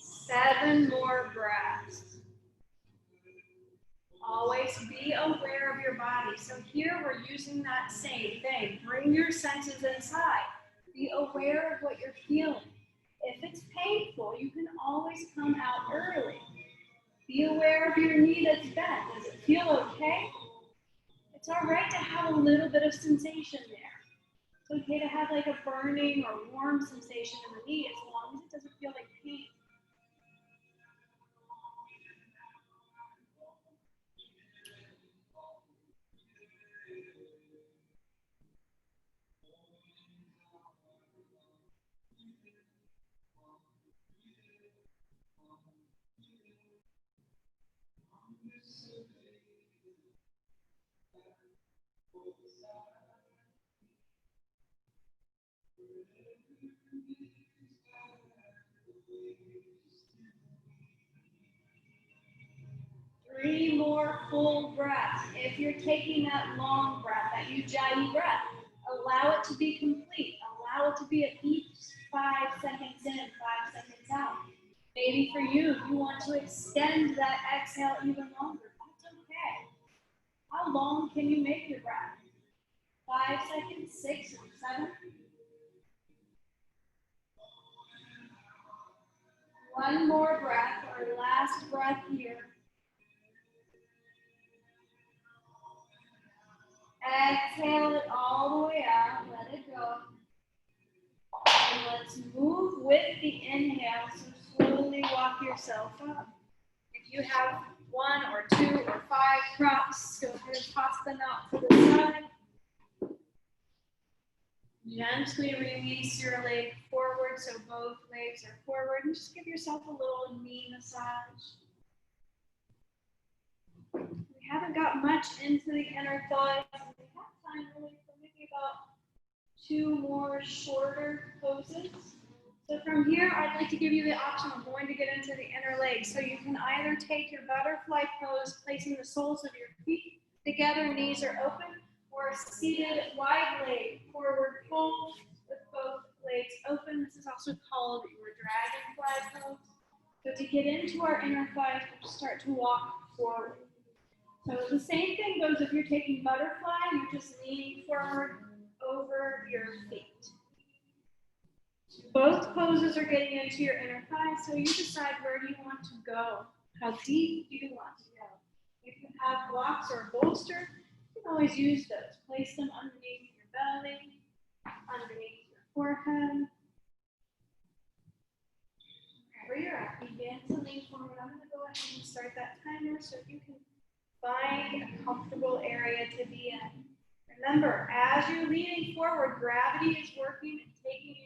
Seven more breaths. Always be aware of your body. So here we're using that same thing. Bring your senses inside. Be aware of what you're feeling. If it's painful, you can always come out early. Be aware of your knee that's bent. Does it feel okay? It's all right to have a little bit of sensation there. It's okay to have like a burning or warm sensation in the knee as long as it doesn't feel like pain. Three more full breaths. If you're taking that long breath, that Ujjayi breath, allow it to be complete. Allow it to be at each 5 seconds in, 5 seconds out. Maybe for you, you want to extend that exhale even longer. That's okay. How long can you make your breath? 5 seconds, 6, or 7? One more breath, our last breath here. Exhale it all the way out, let it go. And let's move with the inhale, so slowly walk yourself up. If you have 1 or 2 or 5 props, go ahead and toss them out to the side. Gently release your leg forward so both legs are forward, and just give yourself a little knee massage. We haven't got much into the inner thighs. We have time really for maybe about 2 more shorter poses. So from here, I'd like to give you the option of going to get into the inner leg. So you can either take your butterfly pose, placing the soles of your feet together, knees are open, or a seated wide leg, forward fold with both legs open. This is also called your dragonfly pose. So to get into our inner thighs, we'll start to walk forward. So the same thing goes if you're taking butterfly, you're just leaning forward over your feet. Both poses are getting into your inner thighs, so you decide where do you want to go. How deep do you want to go? If you have blocks or a bolster, you can always use those. Place them underneath your belly, underneath your forehead. Wherever you're at, begin to lean forward. I'm going to go ahead and start that timer so you can find a comfortable area to be in. Remember, as you're leaning forward, gravity is working and taking you deeper.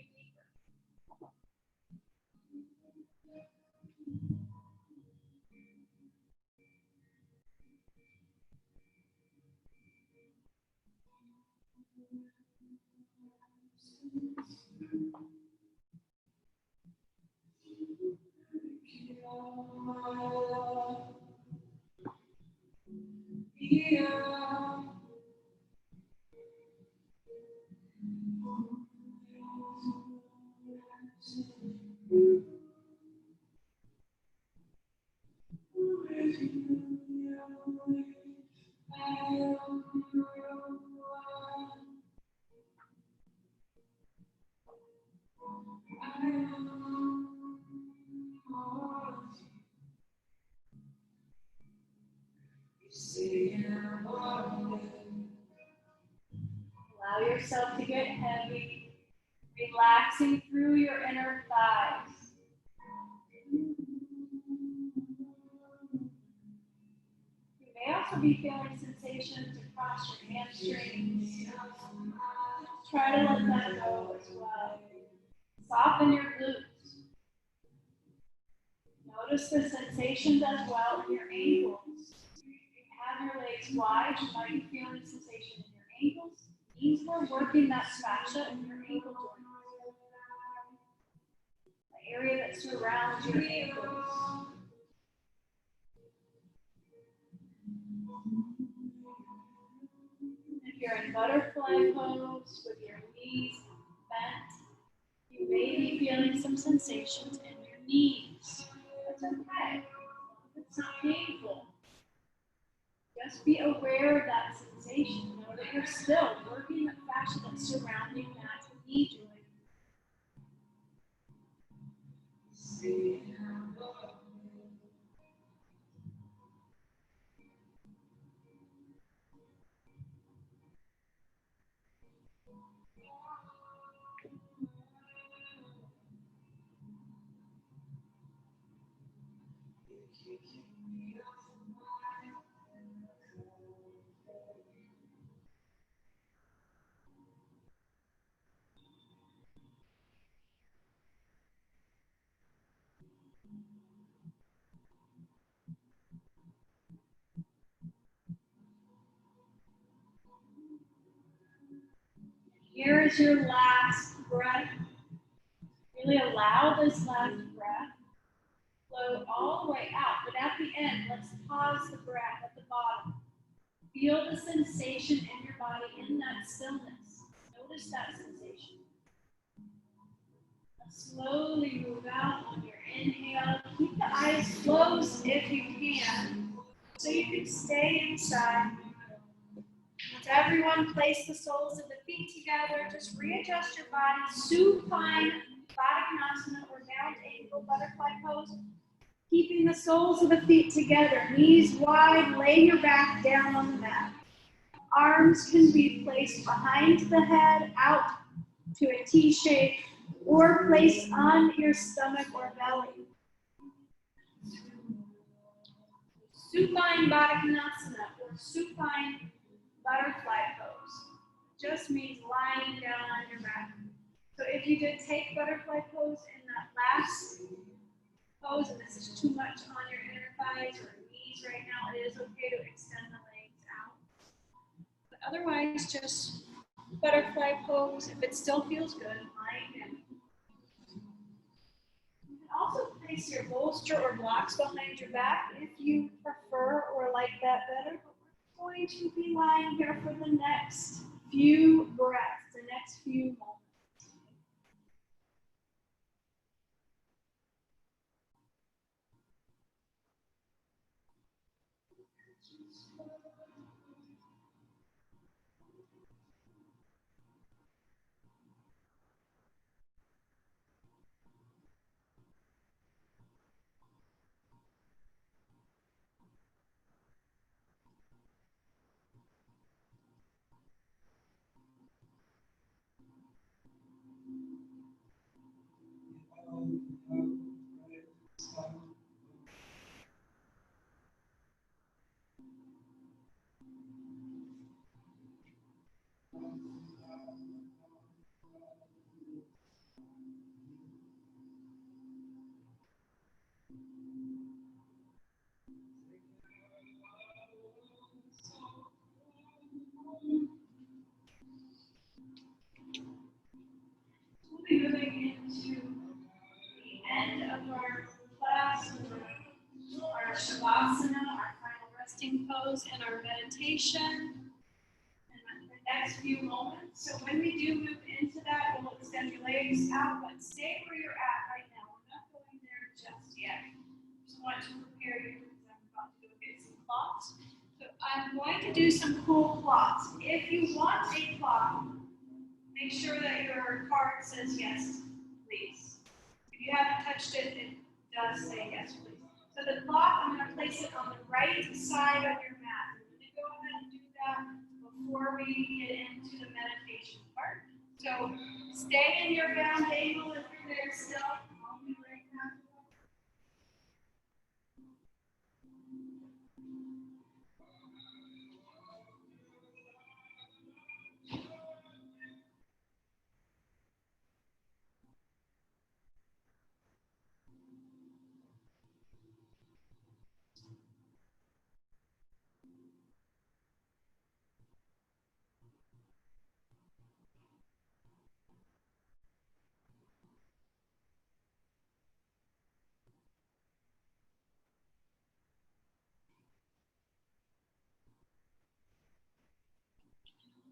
Allow yourself to get heavy, relaxing through your inner thighs. You may also be feeling sensations across your hamstrings. Try to let that go as well. Soften your glutes. Notice the sensations as well in your ankles. If you have your legs wide, you might be feeling sensation in your ankles. Knees, we're working that fascia in your ankle joint. The area that surrounds your ankles. If you're in butterfly pose with your knees bent, you may be feeling some sensations in your knees. That's okay. It's not painful. Just be aware of that sensation. Know that you're still working the fascia that's surrounding that knee joint. Here is your last breath. Really allow this last breath. Flow all the way out, but at the end, let's pause the breath at the bottom. Feel the sensation in your body in that stillness. Notice that sensation. Slowly move out on your inhale. Keep the eyes closed if you can, so you can stay inside. Once everyone place the soles of the feet together, just readjust your body. Supine Baddha or down ankle butterfly pose. Keeping the soles of the feet together, knees wide, lay your back down on the mat. Arms can be placed behind the head, out to a T shape, or placed on your stomach or belly. Supine Baddha or supine butterfly pose just means lying down on your back. So if you did take butterfly pose in that last pose, and this is too much on your inner thighs or knees right now, it is okay to extend the legs out. But otherwise, just butterfly pose. If it still feels good, lying in. You can also place your bolster or blocks behind your back if you prefer or like that better. But we're going to be lying here for the next few breaths, the next few moments. We'll be moving into the end of our class, our Shavasana, our final resting pose, and our meditation. And the next few moments. So when we do move into that, we'll extend your legs out, but stay where you're at right now. We're not going there just yet. Just want to prepare you because I'm about to go get some cloths. So I'm going to do some cool cloths. If you want a cloth, make sure that your card says yes, please. If you haven't touched it, it does say yes, please. So the cloth, I'm going to place it on the right side of your mat. I'm going to go ahead and do that before we get into the meditation part. So stay in your bound angle if you're there still. I'll be right back.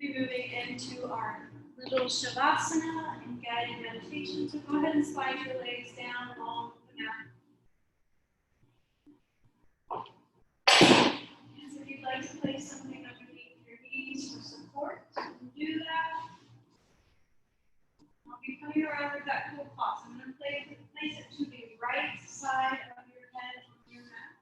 We'll be moving into our little Shavasana and guided meditation. So go ahead and slide your legs down along the mat. And so if you'd like to place something underneath your knees for support, you can do that. I'll be coming around with that cool cloth. I'm going to place it to the right side of your head on your mat.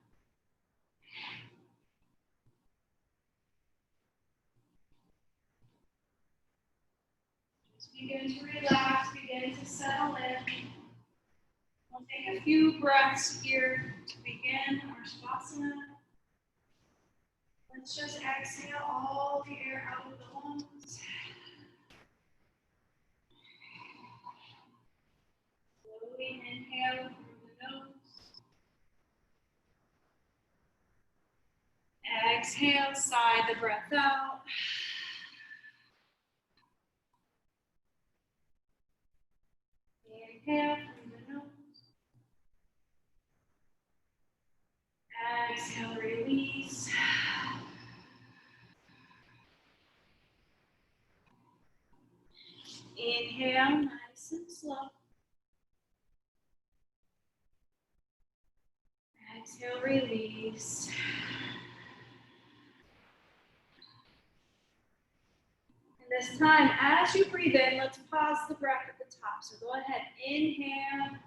Just begin to relax, begin to settle in. We'll take a few breaths here to begin our Shavasana. Let's just exhale all the air out of the lungs. Slowly inhale through the nose. Exhale, sigh the breath out. Inhale through the nose. Exhale, release. Inhale, nice and slow. Exhale, release. And this time, as you breathe in, let's pause the breath at the top. So go ahead, inhale,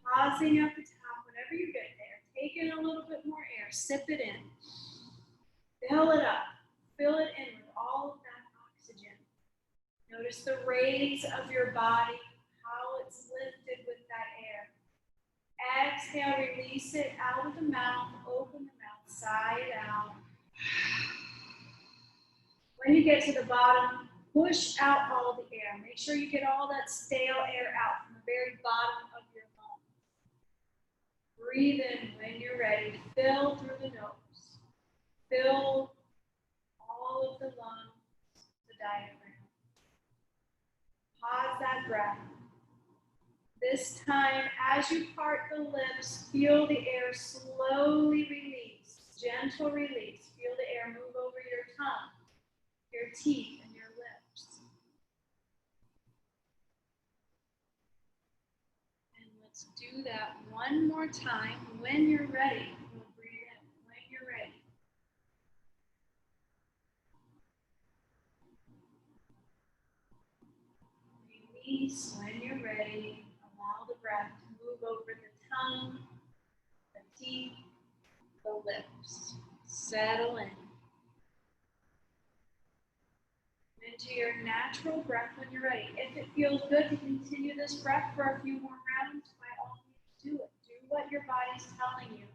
pausing at the top whenever you get there. Take in a little bit more air, sip it in. Fill it up. Fill it in with all of that oxygen. Notice the raise of your body, how it's lifted with that air. Exhale, release it out of the mouth, open the mouth, sigh it out. When you get to the bottom, push out all the air. Make sure you get all that stale air out from the very bottom of your lungs. Breathe in when you're ready. Fill through the nose. Fill all of the lungs. diaphragm. Pause that breath. This time, as you part the lips, feel the air slowly release, gentle release. Feel the air move over your tongue, your teeth, and your lips. And let's do that one more time. When you're ready, we'll breathe in. When you're ready. Release when you're ready. Allow the breath to move over the tongue, the teeth, the lips. Settle in. Into your natural breath when you're ready. If it feels good to continue this breath for a few more rounds, by all means do it. Do what your body's telling you.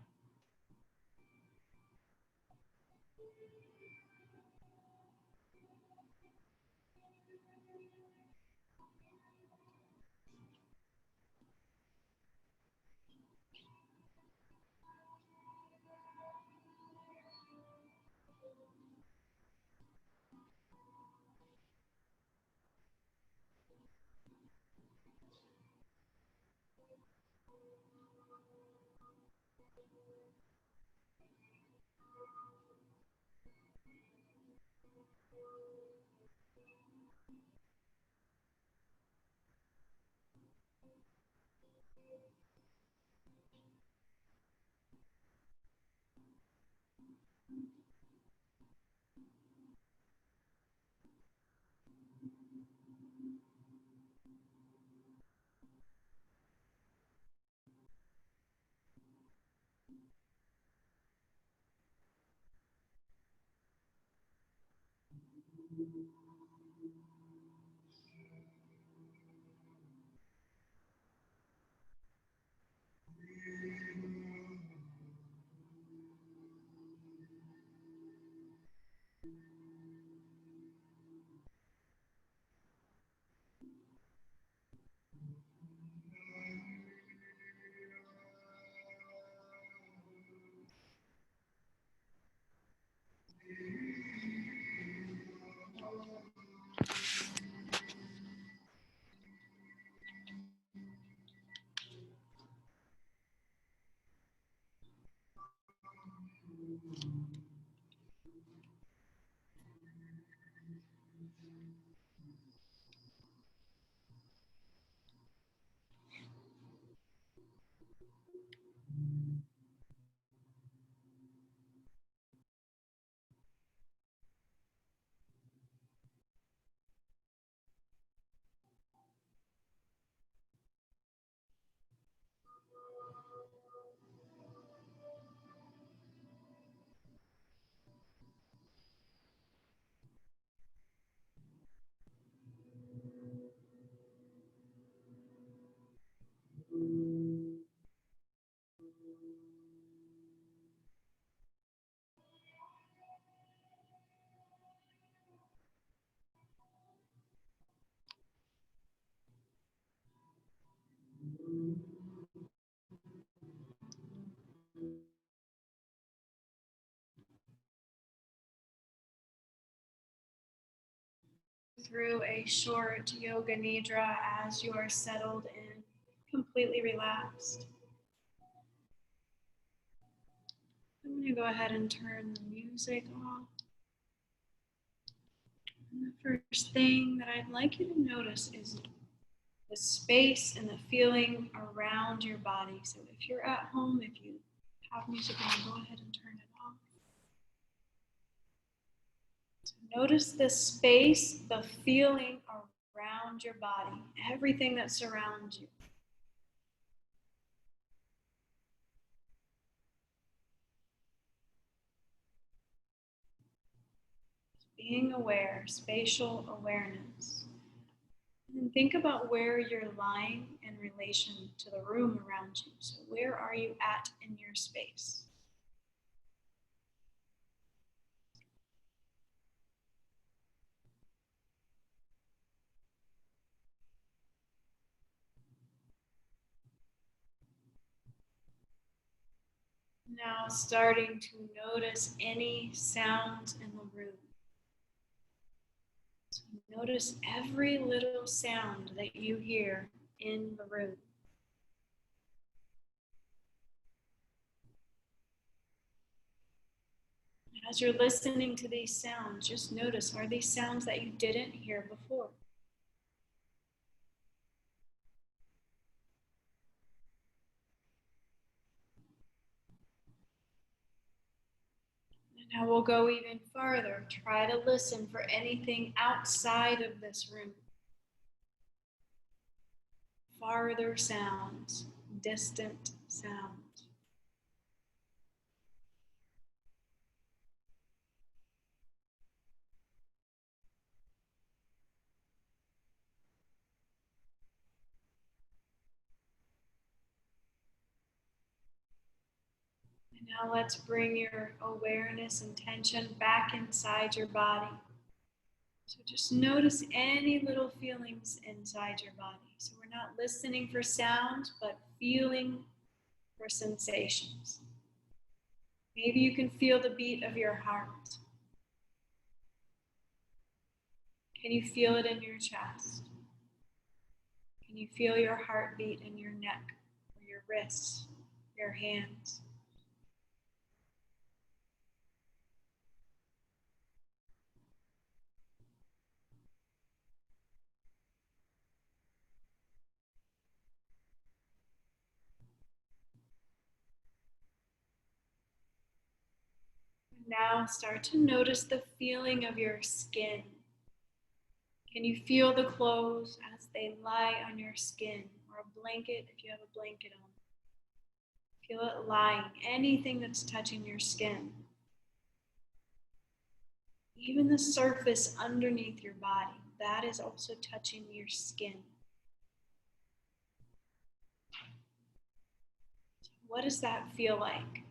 Through a short yoga nidra as you are settled in, completely relaxed. I'm going to go ahead and turn the music off. And the first thing that I'd like you to notice is the space and the feeling around your body. So if you're at home, if you have music on, go ahead and turn it off. So notice the space, the feeling around your body, everything that surrounds you. Being aware, spatial awareness. And think about where you're lying in relation to the room around you. So where are you at in your space? Now starting to notice any sounds in the room. So Notice every little sound that you hear in the room. As you're listening to these sounds, just notice, are these sounds that you didn't hear before? And now we'll go even farther. Try to listen for anything outside of this room. Farther sounds, distant sounds. And now let's bring your awareness and tension back inside your body. So just notice any little feelings inside your body. So we're not listening for sounds, but feeling for sensations. Maybe you can feel the beat of your heart. Can you feel it in your chest? Can you feel your heartbeat in your neck, or your wrists, your hands? Now start to notice the feeling of your skin. Can you feel the clothes as they lie on your skin, or a blanket if you have a blanket on? Feel it lying, anything that's touching your skin. Even the surface underneath your body, that is also touching your skin. What does that feel like?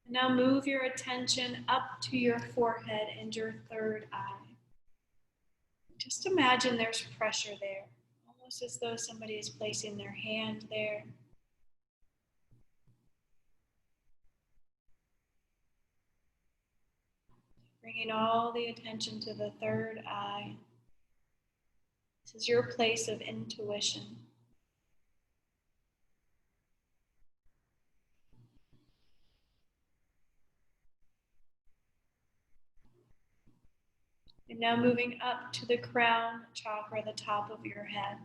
Now move your attention up to your forehead and your third eye. Just imagine there's pressure there, almost as though somebody is placing their hand there. Bringing all the attention to the third eye. This is your place of intuition. And now moving up to the crown chakra, the top of your head.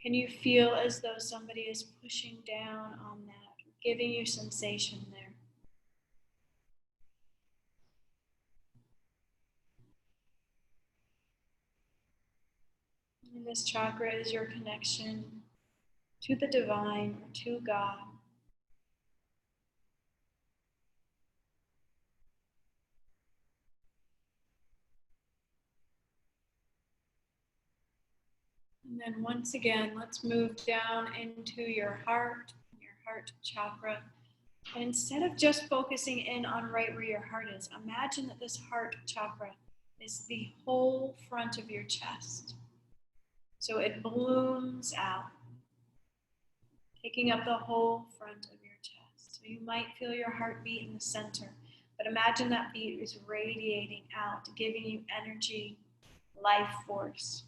Can you feel as though somebody is pushing down on that, giving you sensation there? And this chakra is your connection to the divine, or to God. And then once again, let's move down into your heart chakra. And instead of just focusing in on right where your heart is, imagine that this heart chakra is the whole front of your chest. So it blooms out, taking up the whole front of your chest. So you might feel your heartbeat in the center, but imagine that beat is radiating out, giving you energy, life force.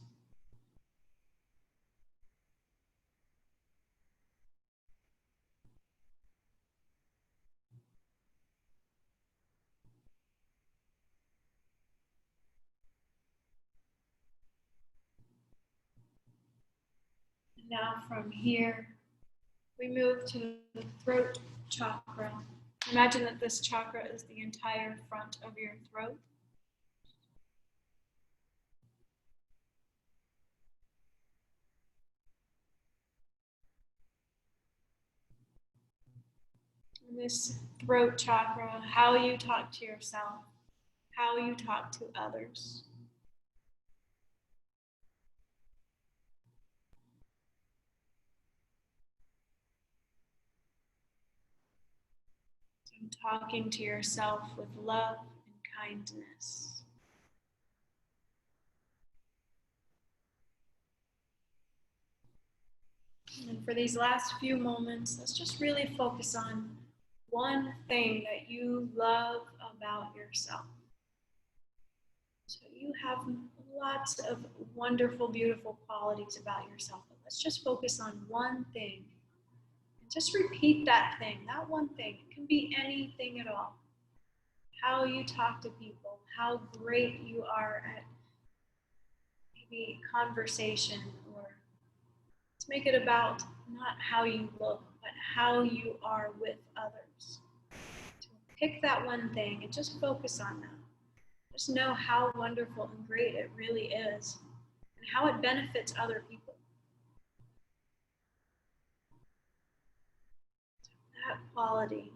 Now from here, we move to the throat chakra. Imagine that this chakra is the entire front of your throat. And this throat chakra, how you talk to yourself, how you talk to others. So talking to yourself with love and kindness. for these last few moments, let's just really focus on one thing that you love about yourself. So you have lots of wonderful, beautiful qualities about yourself, but let's just focus on one thing. And just repeat that thing, that one thing. It can be anything at all. How you talk to people, how great you are at maybe conversation, or let's make it about not how you look, but how you are with others. So pick that one thing and just focus on that. Just know how wonderful and great it really is and how it benefits other people. That quality.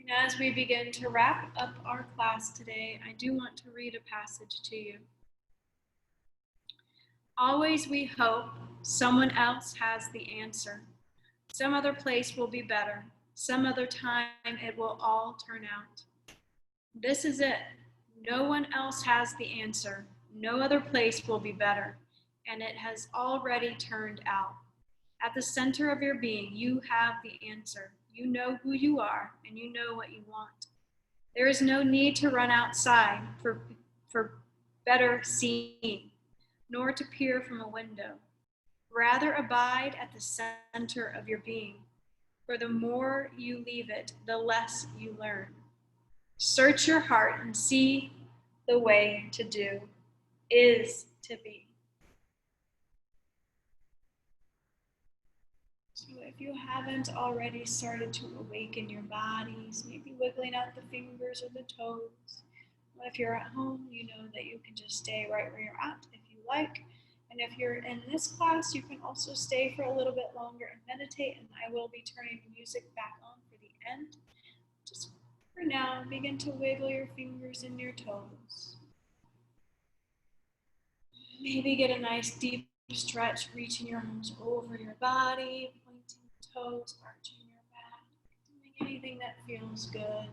And as we begin to wrap up our class today, I do want to read a passage to you. Always we hope someone else has the answer. Some other place will be better. Some other time it will all turn out. This is it. No one else has the answer. No other place will be better. And it has already turned out. At the center of your being, you have the answer. You know who you are, and you know what you want. There is no need to run outside for better seeing, nor to peer from a window. Rather abide at the center of your being, for the more you leave it, the less you learn. Search your heart and see the way to do is to be. So if you haven't already started to awaken your bodies, maybe wiggling out the fingers or the toes. If you're at home, you know that you can just stay right where you're at if you like. And if you're in this class, you can also stay for a little bit longer and meditate, and I will be turning the music back on for the end. Just for now, begin to wiggle your fingers and your toes. Maybe get a nice deep stretch, reaching your arms over your body, pointing toes, arching your back, doing anything that feels good.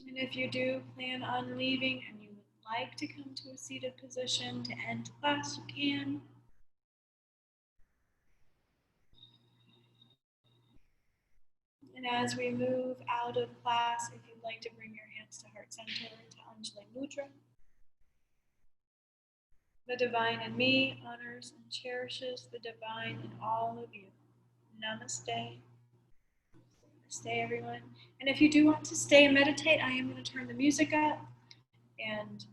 And if you do plan on leaving and you would like to come to a seated position to end class, you can. And as we move out of class, if you'd like to bring your hands to heart center, to Anjali Mudra. The divine in me honors and cherishes the divine in all of you. Namaste. Namaste, everyone. And if you do want to stay and meditate, I am going to turn the music up, and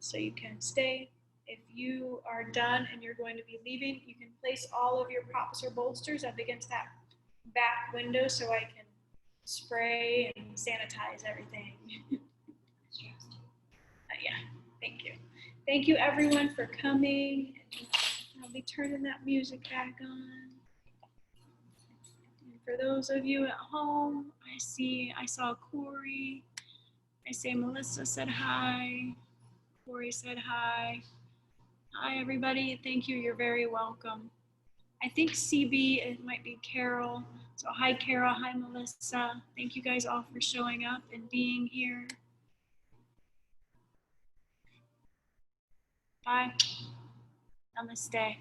so you can stay. If you are done and you're going to be leaving, you can place all of your props or bolsters up against that back window so I can spray and sanitize everything. Yeah, thank you. Thank you, everyone, for coming. I'll be turning that music back on. And for those of you at home, I saw Corey. I say Melissa said hi. Corey said hi. Hi, everybody. Thank you. You're very welcome. I think CB, it might be Carol. So hi, Carol. Hi, Melissa. Thank you guys all for showing up and being here. Bye. Namaste.